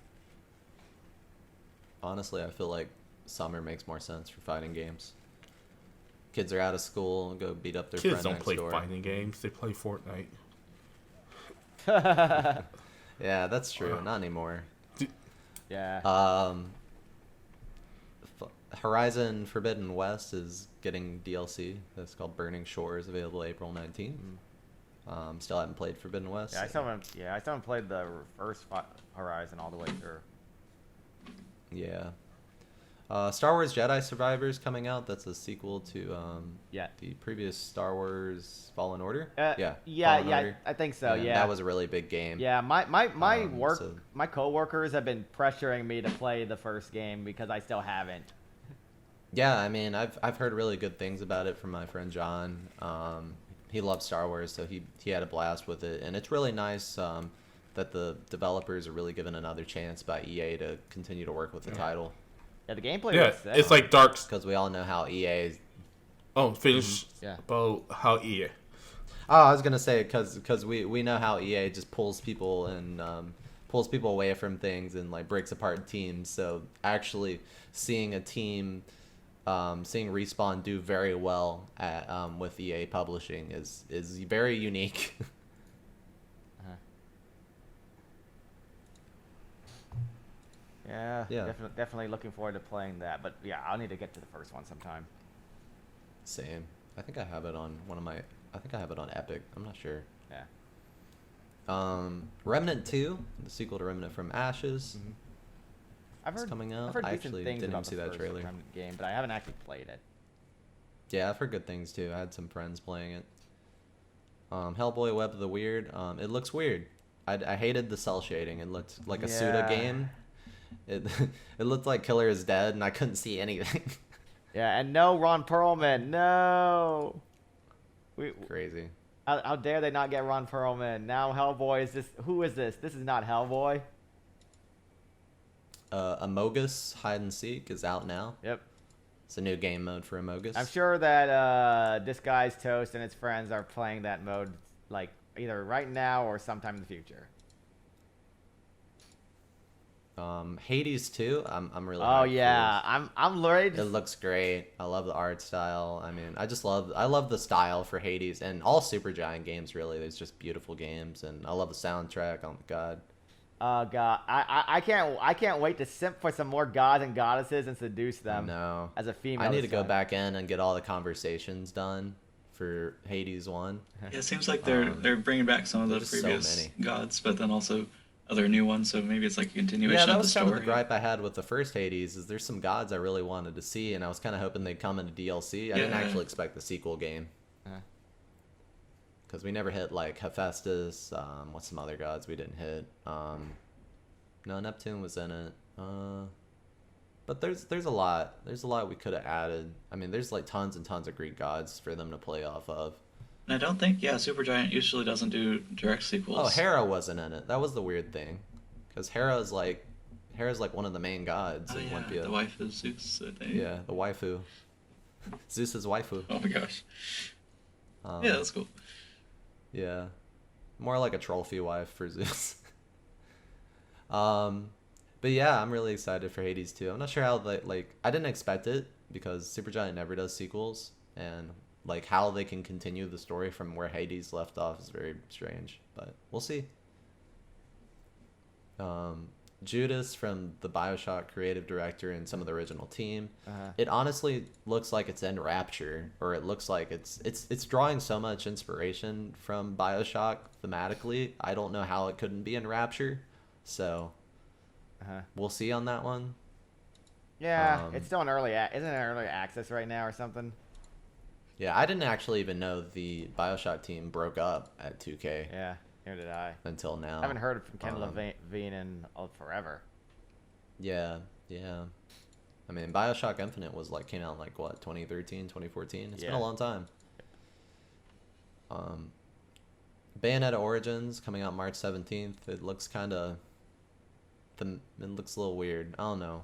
Honestly, I feel like summer makes more sense for fighting games. Kids are out of school and go beat up their Kids friend don't next play door. fighting games; they play Fortnite. Yeah, that's true. Not anymore. Yeah. Horizon Forbidden West is getting DLC. That's called Burning Shores, available April 19th. Still haven't played Forbidden West. I still haven't played the first Horizon all the way through. Yeah. Star Wars Jedi Survivors coming out. That's a sequel to Yeah. the previous Star Wars Fallen Order. Yeah, Fallen Order. I think so. And Yeah. that was a really big game. Yeah, my So- my coworkers have been pressuring me to play the first game because I still haven't. Yeah, I mean, I've heard really good things about it from my friend John. He loves Star Wars, so he had a blast with it, and it's really nice that the developers are really given another chance by EA to continue to work with the title, Yeah, the gameplay Yeah, was sick. it's like Dark. because we all know how EA. Oh, finish Yeah. about how EA. Oh, I was gonna say because we know how EA just pulls people and pulls people away from things and like breaks apart teams. So actually seeing a team, seeing Respawn do very well at with EA publishing is very unique. Uh-huh. Yeah, Yeah. definitely looking forward to playing that. But yeah, I'll need to get to the first one sometime. Same. I think I have it on one of my. I think I have it on Epic. I'm not sure. Yeah. Remnant 2, the sequel to Remnant from Ashes. Mm-hmm. I've It's heard coming out. I've heard I decent actually things didn't about even see the that first trailer. Remnant game, but I haven't actually played it. Yeah, I've heard good things too. I had some friends playing it. Hellboy Web of the Weird. It looks weird. I hated the cell shading. It looked like a Suda Yeah. game. It it looked like Killer is Dead, and I couldn't see anything. Yeah, and no Ron Perlman, no. Crazy. How dare they not get Ron Perlman? Now Hellboy is this. Who is this? This is not Hellboy. Amogus Hide and Seek is out now. Yep. It's a new game mode for Amogus. I'm sure that Disguised Toast and his friends are playing that mode like either right now or sometime in the future. Hades 2. I'm really. Oh hyped for yeah, I'm worried. It looks great. I love the art style. I mean, I love the style for Hades and all Supergiant games. Really, there's just beautiful games, and I love the soundtrack. Oh my god. Oh god, I can't wait to simp for some more gods and goddesses and seduce them. No. As a female. I need to this go time. back in and get all the conversations done for Hades 1. Yeah, it seems like they're bringing back some of the there's just so previous many. gods, but then also other new ones. So maybe it's like a continuation Yeah, that of the was kind story. of the gripe I had with the first Hades. Is there's some gods I really wanted to see, and I was kind of hoping they'd come into DLC. I didn't Yeah. actually expect the sequel game. Uh-huh. Because we never hit like Hephaestus. What's some other gods we didn't hit? No, Neptune was in it. But there's a lot. There's a lot we could have added. I mean, there's like tons and tons of Greek gods for them to play off of. And I don't think, Supergiant usually doesn't do direct sequels. Oh, Hera wasn't in it. That was the weird thing, because Hera's like one of the main gods Oh in yeah, Olympia. the wife of Zeus, I think. Yeah, the waifu. Zeus's waifu. Oh my gosh. Um, Yeah, that's cool. Yeah, more like a trophy wife for Zeus. But yeah, I'm really excited for Hades 2. I'm not sure how I didn't expect it because Supergiant never does sequels, and like how they can continue the story from where Hades left off is very strange. But we'll see. Judas from the BioShock creative director and some of the original team. Uh-huh. It honestly looks like it's in Rapture, or it looks like it's drawing so much inspiration from BioShock thematically. I don't know how it couldn't be in Rapture, so Uh-huh. we'll see on that one. Yeah, Um, it's still isn't it early access right now or something? Yeah, I didn't actually even know the BioShock team broke up at 2K Yeah, neither did I. until now. I haven't heard from Ken Um, Levine in forever. Yeah. I mean, BioShock Infinite came out in like what, 2013, 2014? It's been Yeah. a long time. Bayonetta Origins coming out March 17th. It looks it looks a little weird. I don't know.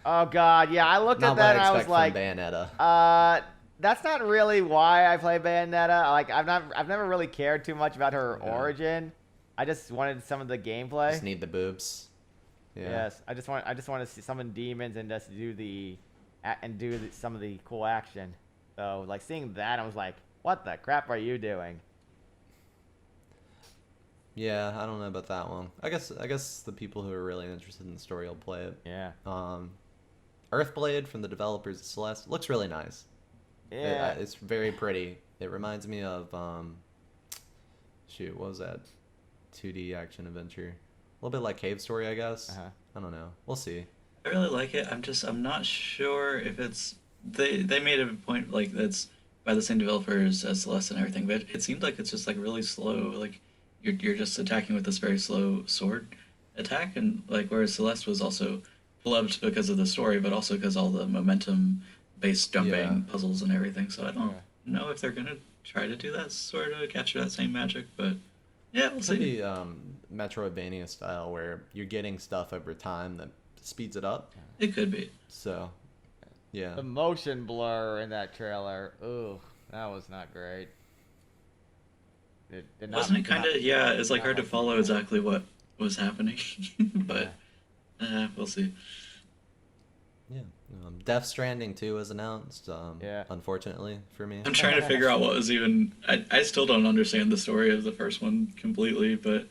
Oh god, yeah, I looked Not at that what and I I was expect like, from Bayonetta. that's not really why I play Bayonetta. Like I've never really cared too much about her Yeah. origin. I just wanted some of the gameplay. Just need the boobs. Yeah. Yes, I just want to see summon demons and just do some of the cool action. So like seeing that, I was like, what the crap are you doing? Yeah, I don't know about that one. I guess the people who are really interested in the story will play it. Yeah. Earthblade from the developers of Celeste looks really nice. Yeah. It's very pretty. It reminds me of what was that? 2D action adventure. A little bit like Cave Story, I guess. Uh-huh. I don't know. We'll see. I really like it. I'm not sure if it's they made a point like that's by the same developers as Celeste and everything, but it seemed like it's just like really slow. Like you're just attacking with this very slow sword attack, and like whereas Celeste was also beloved because of the story, but also because all the momentum based jumping Yeah. puzzles and everything. So I don't Yeah. know if they're gonna try to do that sort of capture that same magic, but yeah, we'll It see. could be Metroidvania style where you're getting stuff over time that speeds it up. It could be. So, yeah. The motion blur in that trailer. Ooh, that was not great. Did not, Wasn't it did not- kind of? Yeah, it's like not hard to like follow that. exactly what was happening, but we'll see. Yeah. Death Stranding 2 was announced. Yeah. Unfortunately for me. I'm trying to figure out what was even. I still don't understand the story of the first one completely, but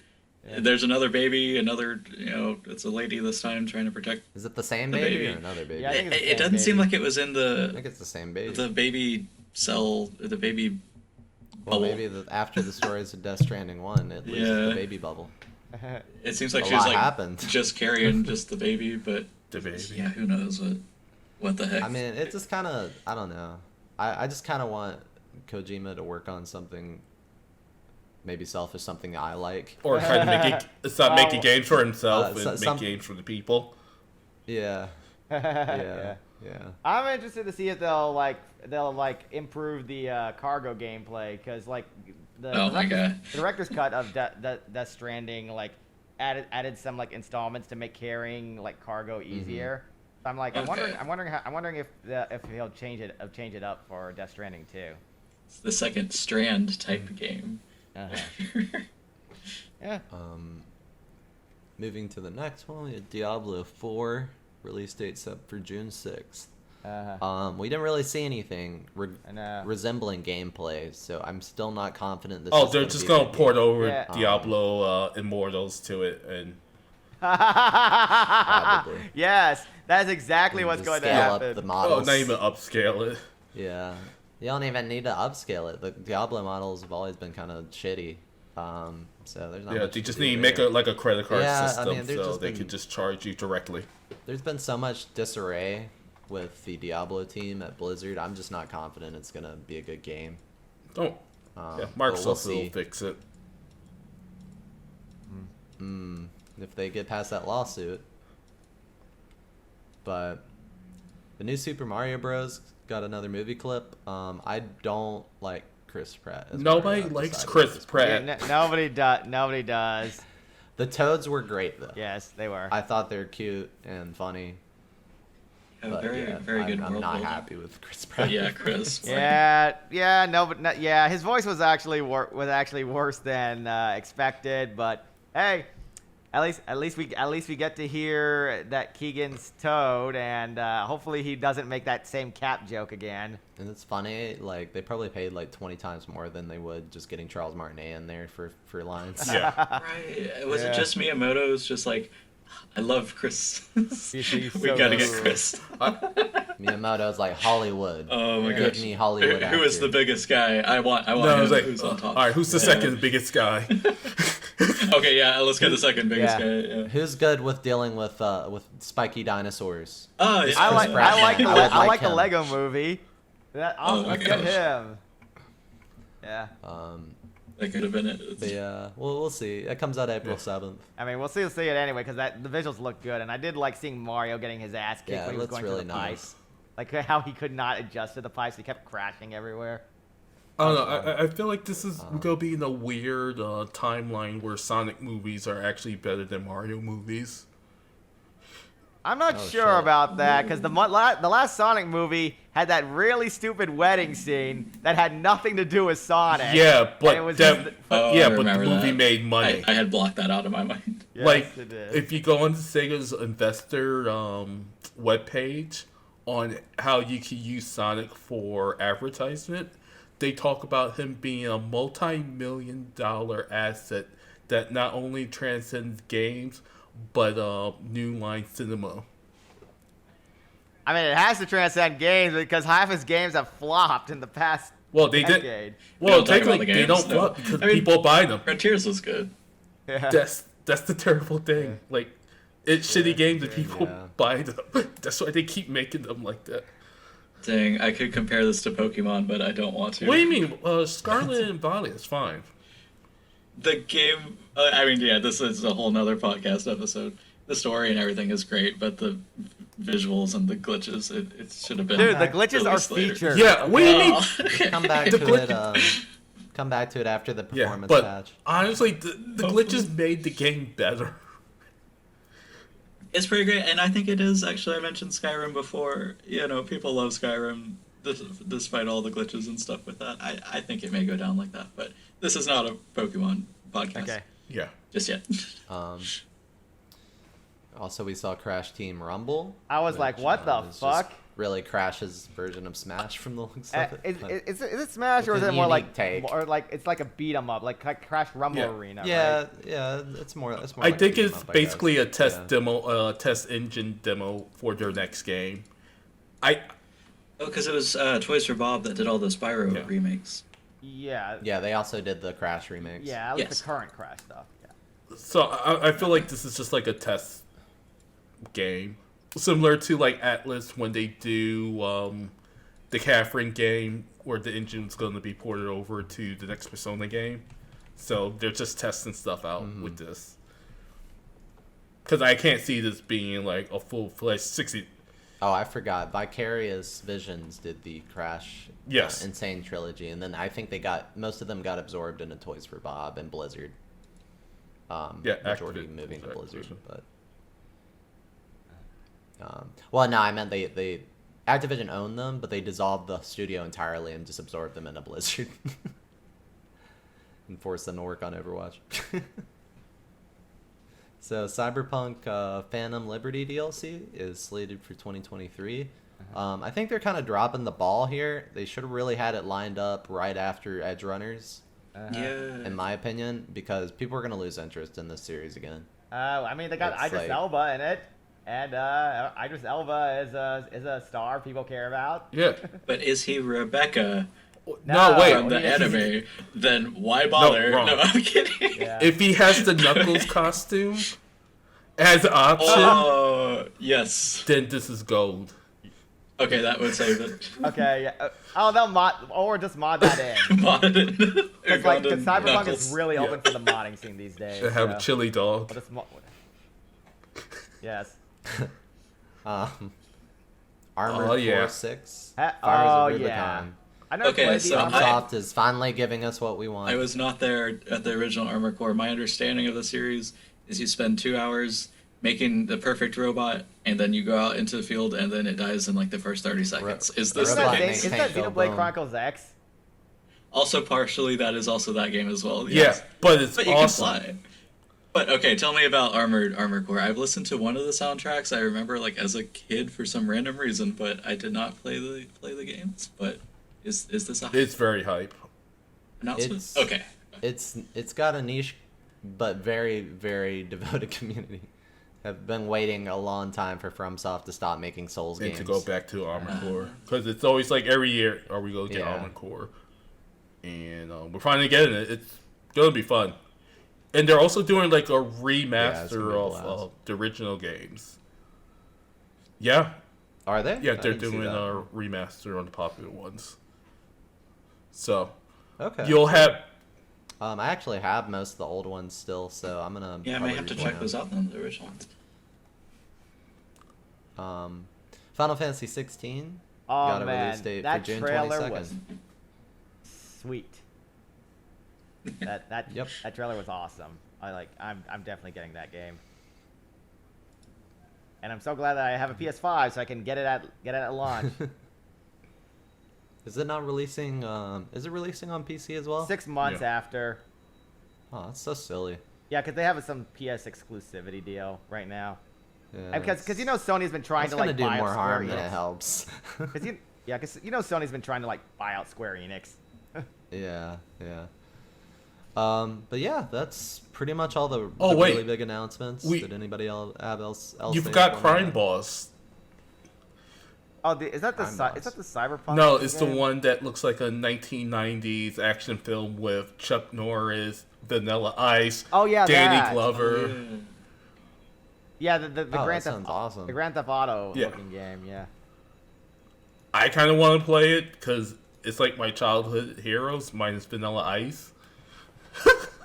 Yeah. there's another baby, it's a lady this time trying to protect. Is it the same The baby, baby. or another baby? Yeah, I think It, it's the it same doesn't seem baby. like it was in I think it's the same baby. the baby cell, the baby Well, bubble. maybe after the stories of Death Stranding 1, it loses the Yeah. baby bubble. It seems like A she was lot like happened. just carrying just the baby, but The baby. yeah, who knows what the heck. I mean, it just kind of, I don't know. I just kind of want Kojima to work on something maybe selfish, something I like. Or try to stop making games for himself and some- make games for the people. Yeah. Yeah. Yeah. I'm interested to see if they'll improve the cargo gameplay because the Oh my God. the director's cut of Death Stranding added some installments to make carrying cargo easier. So I'm Okay. I'm wondering if he'll change it up for Death Stranding 2. It's the second Strand type game. Uh-huh. Yeah. Moving to the next one, we had Diablo 4, release date set for June 6th. We didn't really see anything I know. resembling gameplay, so I'm still not confident this Oh, is they're gonna just be gonna a good port game. over Yeah. Diablo Immortals to it, and Probably. Yes, that's exactly And what's just going to scale happen. up the oh, models. not even upscale it. Yeah. You don't even need to upscale it. The Diablo models have always been kind of shitty. So there's not Yeah, much they to just do need to make there. a credit card Yeah, I system mean, there's so just they been- can just charge you directly. There's been so much disarray with the Diablo team at Blizzard. I'm just not confident it's going to be a good game. Don't. Um, Yeah, but Microsoft we'll will see. fix it. If they get past that lawsuit. But the new Super Mario Bros. Got another movie clip. I don't like Chris Pratt. as Nobody Mario. I've likes decided Chris at this point. Pratt. Yeah, nobody does. Nobody does. The Toads were great though. Yes, they were. I thought they're cute and funny. Yeah, But very yeah, very good I'm world not building. happy with Chris Pratt. But yeah, Chris. Yeah. His voice was actually worse than expected, but hey, at least we get to hear that Keegan's Toad, and hopefully he doesn't make that same Cap joke again. And it's funny, like they probably paid like 20 times more than they would just getting Charles Martinet in there for lines. Yeah. Right. Was Yeah. it just Miyamoto's just like, I love Chris. He's we so gotta get cool. Chris. Miyamoto's like Hollywood. Oh my Give gosh. me Hollywood. Who is the actor. biggest guy? I want No, I him. was like, Who's on top? all right, who's the second biggest guy? Okay, yeah, let's get the second biggest Yeah. guy. Yeah. Who's good with dealing with spiky dinosaurs? Oh, yeah. I Chris like Pratt. I like the I would I like like the him. Lego Movie. Oh my Let's get gosh. him. Yeah. That could have been it. But yeah, we'll see. It comes out April 7th. I mean, we'll see it anyway because the visuals look good, and I did like seeing Mario getting his ass kicked Yeah, when it he was looks going really through the nice. pipes. Like how he could not adjust to the pipes; he kept crashing everywhere. I don't know. I feel like this is gonna be in a weird timeline where Sonic movies are actually better than Mario movies. I'm not Oh, sure shit. about that because the last Sonic movie had that really stupid wedding scene that had nothing to do with Sonic. Yeah, And but it was that, just Oh, yeah, I but the remember movie that. made money. I had blocked that out of my mind. Yes, like, it did. if you go on Sega's investor webpage on how you can use Sonic for advertisement, they talk about him being a multi-million-dollar asset that not only transcends games, but New Line Cinema. I mean, it has to transcend games because half his games have flopped in the past Well, they did. decade. Well, don't talk about technically, the they games, don't no. flop because I mean- people buy them. Frontiers was good. Yeah. That's the terrible thing. Yeah. Like, it's shitty games and people yeah. buy them. That's why they keep making them like that. Dang, I could compare this to Pokemon, but I don't want to. What do you mean? Scarlet and Violet is fine. The game, I mean, yeah, this is a whole nother podcast episode. The story and everything is great, but the visuals and the glitches, it should have been. Dude, the glitches are released later. featured. Yeah, what do you mean? Oh. Come back The to glitch- it. Come back to it after the Yeah, performance but patch. honestly, the glitches made the game better. It's pretty great, and I think it is actually. I mentioned Skyrim before. You know, people love Skyrim, despite all the glitches and stuff with that. I think it may go down like that, but This is not a Pokemon podcast. Okay. Yeah. Just yet. Um, also, we saw Crash Team Rumble. I was like, what the is just fuck? Really Crash's version of Smash from the looks of it. but- Is it Smash or With is a it more unique like take. or like it's like a beat 'em up, like Crash Rumble Yeah. Arena? yeah, right? yeah, it's more. It's more. I like a think beat 'em it's up, I basically a guess. test Yeah. demo, test engine demo for their next game. I Oh, because it was Toys for Bob that did all the Spyro Yeah. remakes. Yeah. Yeah, they also did the Crash remix. Yeah, at least Yes. the current Crash stuff. Yeah. so I feel like this is just like a test game, similar to like Atlas when they do the Catherine game where the engine's going to be ported over to the next Persona game. So they're just testing stuff out with this. Because I can't see this being like a full-fledged 60. Oh, I forgot. Vicarious Visions did the Crash Yes. Insane trilogy, and then I think most of them got absorbed into Toys for Bob and Blizzard. Yeah, Majority Activision. moving to Blizzard, Activision. but well, no, I meant they Activision owned them, but they dissolved the studio entirely and just absorbed them into Blizzard and forced them to work on Overwatch. So Cyberpunk Phantom Liberty DLC is slated for 2023. I think they're kind of dropping the ball here. They should have really had it lined up right after Edge Runners, Yeah. in my opinion, because people are going to lose interest in this series again. I mean, they got It's Idris like- Elba in it, and Idris Elba is a star people care about. Yeah. But is he Rebecca No, wait. from the yeah. anime? Then why bother? wrong. No, I'm kidding. Yeah. If he has the Knuckles costume as an option, Oh, yes. then this is gold. Okay, that would save it. Okay. Yeah. Oh, they'll mod or just mod that in. Modded. It's like because Ugandan Cyberpunk Knuckles. is really Yeah. open for the modding scene these days. They have so a chili dog. we'll just yes. Armored Oh, yeah. Core 6. Ha- Fires of oh, Rubicon. yeah. I know. Okay, played so the Armored- FromSoft is finally giving us what we want. I was not there at the original Armor Core. My understanding of the series is you spend 2 hours making the perfect robot, and then you go out into the field, and then it dies in like the first 30 seconds. Is this Isn't the that, Robot Zane- case? makes isn't that tank go Xenoblade boom. Chronicles X? Also, partially, that is also that game as well. Yeah, Yes. but it's But you awesome. can fly. But okay, tell me about Armor Core. I've listened to one of the soundtracks. I remember like as a kid for some random reason, but I did not play the games. But is this a It's very hype. announcement? it's- Okay. It's got a niche, but very very devoted community. Have been waiting a long time for FromSoft to stop making Souls And games. to go back to Armored Core. Because it's always like every year, are we going to get Yeah. Armored Core? And we're finally getting it. It's going to be fun. And they're also doing like a Yeah, it's gonna remaster be a blast. of the original games. Yeah. Are they? Yeah, I they're didn't see doing that. a remaster on the popular ones. So, Okay. you'll have... I actually have most of the old ones still, so I'm gonna. Yeah, I probably may have to replay check them. those out then, the original ones. Final Fantasy 16 Oh got a man, release date that for June trailer 22nd. was sweet. That Yep. that trailer was awesome. I'm definitely getting that game. And I'm so glad that I have a PS5 so I can get it at launch. Is it not releasing? Is it releasing on PC as well? 6 months Yeah. after. Oh, that's so silly. Yeah, because they have some PS exclusivity deal right now. Yeah, Because you know Sony's been trying it's to gonna like do buy more out harm Square than it Enix. helps. Because you know Sony's been trying to like buy out Square Enix. Yeah. But yeah, that's pretty much all the, Oh, the wait. really big announcements. We- Did anybody else You say forgot one Crime more? Boss. Oh, is that the I'm is lost. that the Cyberpunk? No, it's the game? one that looks like a 1990s action film with Chuck Norris, Vanilla Ice, Oh yeah, Danny that. Glover. Yeah, the Oh, Grand that Theft sounds awesome. the Grand Theft Auto Yeah. looking game. Yeah. I kind of want to play it because it's like my childhood heroes minus Vanilla Ice.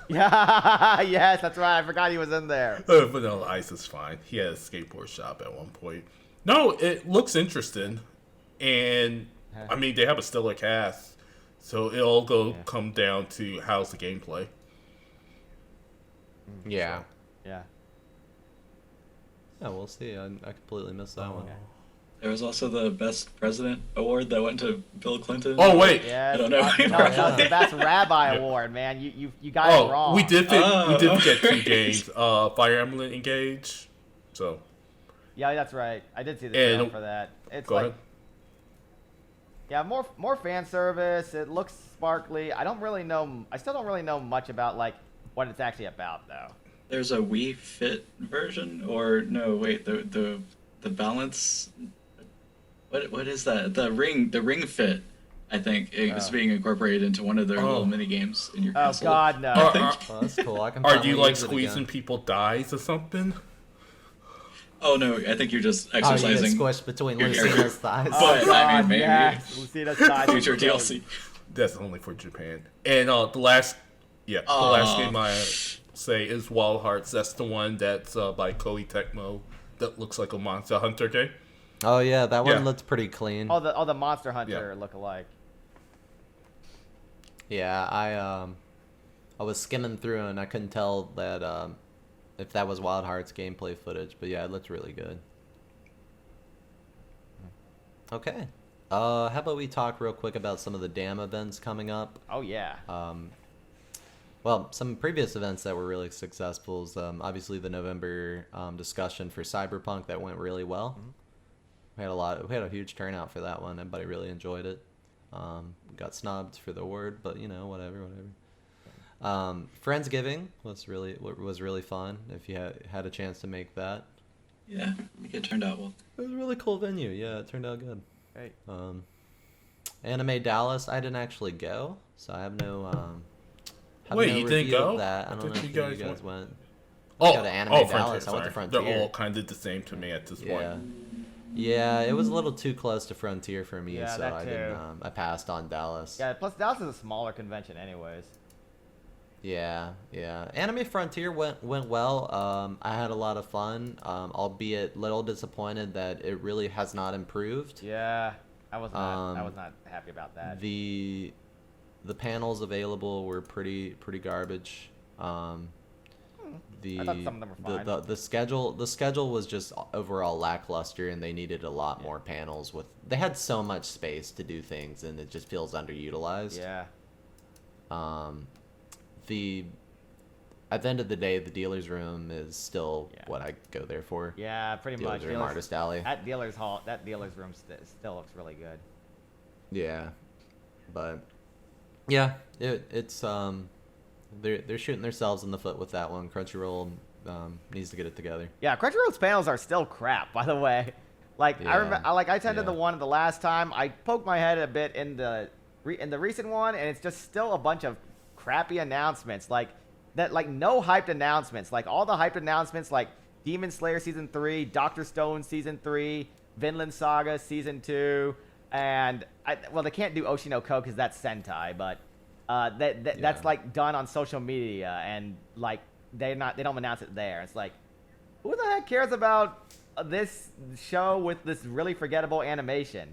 Yeah. Yes, that's right. I forgot he was in there. Vanilla Ice is fine. He had a skateboard shop at one point. No, it looks interesting, and I mean they have a stellar cast, so it'll come down to how's the gameplay. Yeah. Yeah. Yeah, we'll see. I completely missed that one. There was also the Best President award that went to Bill Clinton. Oh wait. Yes. I don't know. No, that was the best rabbi award, man. You got it wrong. We did get 2 right. games. Fire Emblem Engage. So Yeah, that's right. I did see the And- trailer for that. It's go like, ahead. yeah, more fan service. It looks sparkly. I still don't really know much about like what it's actually about though. There's a Wii Fit version, or no, wait, the balance. What is that? The Ring Fit. I think is being incorporated into one of their little mini games in your Oh console. God, no. Oh, that's cool. I can Are finally you like use it squeezing again. people dies or something? Oh no, I think you're just Oh, you get exercising. squished between your Lucina's character. thighs. But, Oh, I God, mean, maybe yeah. Lucina's thighs future is really- DLC. That's only for Japan. And the last game I say is Wild Hearts. That's the one that's by Koei Tecmo that looks like a Monster Hunter game. Oh yeah, that one Yeah. looked pretty clean. Oh, the Monster Hunter look-alike. Yeah, I was skimming through and I couldn't tell that if that was Wild Hearts gameplay footage, but yeah, it looked really good. Okay. How about we talk real quick about some of the DAM events coming up? Oh yeah. Well, some previous events that were really successful is obviously the November discussion for Cyberpunk that went really well. We had a huge turnout for that one. Everybody really enjoyed it. Got snubbed for the award, but whatever. Friendsgiving was really fun. If you had a chance to make that, Yeah, I think it turned out well. it was a really cool venue. Yeah, it turned out good. Great. Anime Dallas, I didn't actually go, so I have no. Wait, no you didn't review of go? That. I I don't thought know you if guys you guys went. Oh, go to Anime Frontier, Dallas, I went to sorry. Frontier. They're all kind of the same to me at this Yeah. point. Yeah, it was a little too close to Frontier for me, Yeah, so that I too. didn't. I passed on Dallas. Yeah. Plus, Dallas is a smaller convention, anyways. Yeah. Anime Frontier went well. I had a lot of fun, albeit little disappointed that it really has not improved. Yeah. I was not happy about that. The panels available were pretty garbage. I thought some of them were fine. The schedule was just overall lackluster, and they needed a lot more panels. They had so much space to do things, and it just feels underutilized. Yeah. At the end of the day, the dealer's room is still what I go there for. Yeah, pretty much. Dealer's room, Artist Alley. That dealer's room still looks really good. Yeah, but yeah, it's they're shooting themselves in the foot with that one. Crunchyroll needs to get it together. Yeah, Crunchyroll's panels are still crap, by the way. Like I remember, I attended the yeah. one the last time. I poked my head a bit in the recent one, and it's just still a bunch of crappy announcements. Like no hyped announcements. Like all the hyped announcements, like Demon Slayer season 3, Doctor Stone season 3, Vinland Saga season 2, and they can't do Oshinoko because that's Sentai, but that's like done on social media, and like they don't announce it there. It's like, who the heck cares about this show with this really forgettable animation?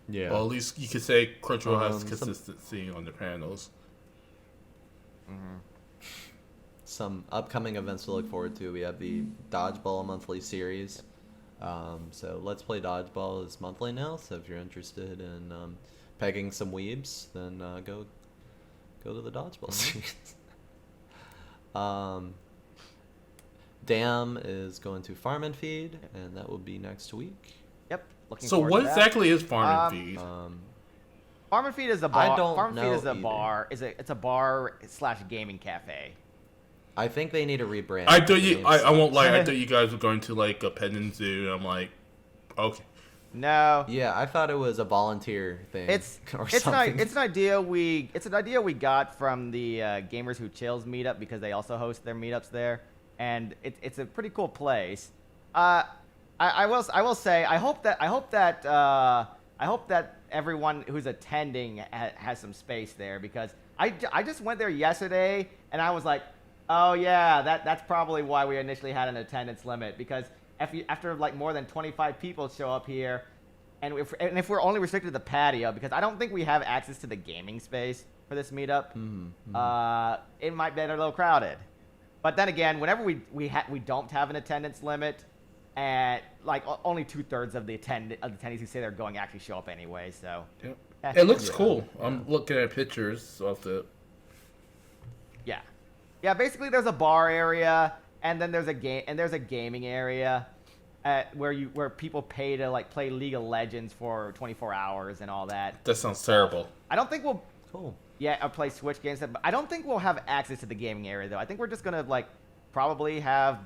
Yeah. Well, at least you could say Crunchyroll has Some- consistency on the panels. Some upcoming events to look forward to. We have the Dodgeball monthly series. So Let's Play Dodgeball is monthly now. So if you're interested in pegging some weebs, then go to the Dodgeball series. Dam is going to Farm and Feed, and that will be next week. Yep. Looking So forward what to that. exactly is Farm and Feed? Farm and Feed is a bar. I don't Farm and Feed know is a either. bar. It's a bar / gaming cafe. I think they need a rebrand. I thought The you. name I won't sucks. lie. I thought you guys were going to like a pet and zoo. And I'm like, okay. No. Yeah, I thought it was a volunteer thing. It's or it's something. an idea we got from the Gamers Who Chills meetup, because they also host their meetups there, and it's a pretty cool place. I will say I hope that everyone who's attending has some space there, because I just went there yesterday and I was like, oh yeah, that's probably why we initially had an attendance limit, because after like more than 25 people show up here, and if we're only restricted to the patio, because I don't think we have access to the gaming space for this meetup, it might be a little crowded. But then again, whenever we don't have an attendance limit, and like only 2/3 of the attendees who say they're going actually show up anyway. So Yep. eh, It looks Yeah, cool. yeah. I'm looking at pictures of the. yeah. Basically, there's a bar area, and then there's a gaming area, where people pay to like play League of Legends for 24 hours and all that. That sounds terrible. I don't think we'll. Cool. Yeah, I'll play Switch games. But I don't think we'll have access to the gaming area though. I think we're just gonna like probably have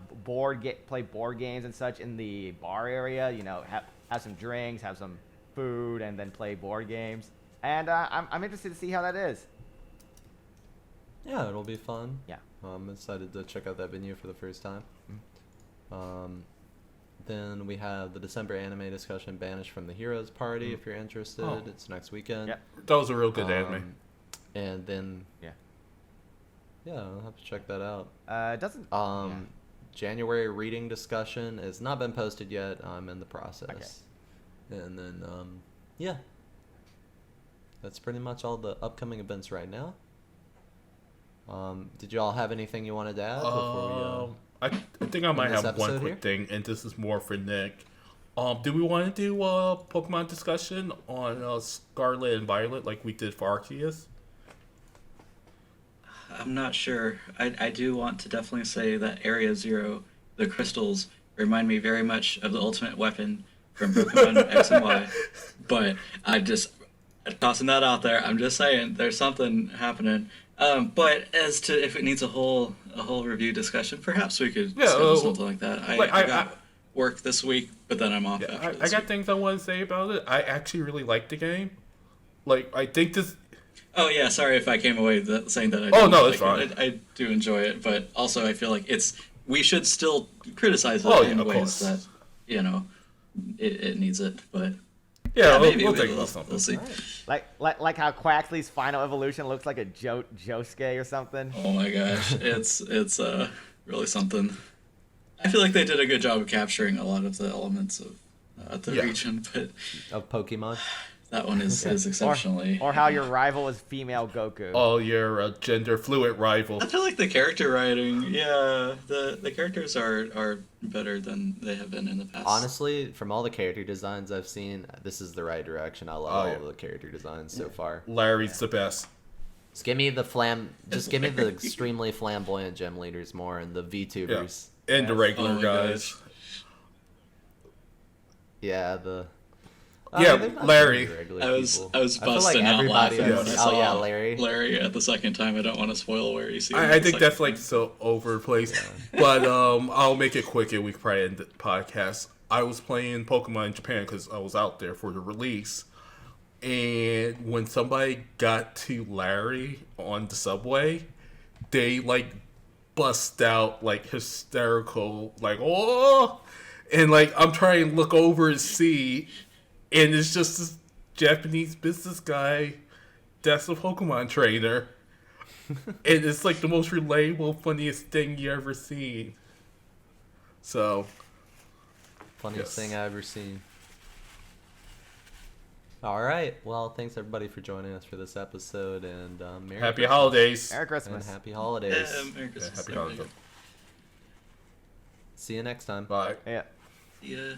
play board games and such in the bar area. You know, have some drinks, have some food, and then play board games. And I'm interested to see how that is. Yeah, it'll be fun. Yeah. I'm excited to check out that venue for the first time. Then we have the December anime discussion, Banished from the Heroes Party. If you're interested, Oh. it's next weekend. Yep. That was a real good anime. And then Yeah. I'll have to check that out. It doesn't. Yeah. January reading discussion has not been posted yet. I'm in the process. And then that's pretty much all the upcoming events right now. Did you all have anything you wanted to add before we? I think I might this have one episode quick thing, and this is more for Nick. Do we want to do a Pokemon discussion on Scarlet and Violet like we did for Arceus? I'm not sure. I do want to definitely say that Area Zero, the crystals, remind me very much of the ultimate weapon from Pokemon X and Y. But I'm tossing that out there. I'm just saying there's something happening. But as to if it needs a whole review discussion, perhaps we could schedule something like that. I got work this week, but then I'm off after I this got week. things I want to say about it. I actually really like the game. Like, I think this. Oh yeah, sorry if I came away saying that I Oh, don't no, like it's fine. it. I do enjoy it, but also I feel like we should still criticize it Oh, yeah, in of ways course. that it needs it. But Yeah, maybe we'll think about something. We'll see. Like how Quaxly's final evolution looks like a Josuke or something. Oh my gosh, it's really something. I feel like they did a good job of capturing a lot of the elements of the region, but Of Pokemon. that one is exceptionally. Or how your rival is female Goku. Oh, your gender fluid rival. I feel like the character writing, the characters are better than they have been in the past. Honestly, from all the character designs I've seen, this is the right direction. I love all the character designs so far. Larry's the best. Just give me the extremely flamboyant gym leaders more and the VTubers. And the regular Oh my guys. gosh. Yeah, Yeah, they're not Larry. really regular I was people. busting I feel like out everybody laughing else- when I Oh saw yeah, Larry. Larry at the second time. I don't want to spoil where you see him. I It's think that's like so overplayed. But I'll make it quick and we can probably end the podcast. I was playing Pokemon in Japan because I was out there for the release. And when somebody got to Larry on the subway, they like bust out like hysterical, like, oh! And like I'm trying to look over and see, and it's just this Japanese business guy that's a Pokemon trainer. And it's like the most relatable, funniest thing you ever seen. So, Funniest Yes. thing I ever seen. All right. Well, thanks everybody for joining us for this episode, and Merry happy Christmas. holidays. Merry and Christmas. happy holidays. Merry Christmas. Happy There we holidays. go. See you next time. Bye. Yeah. Yeah.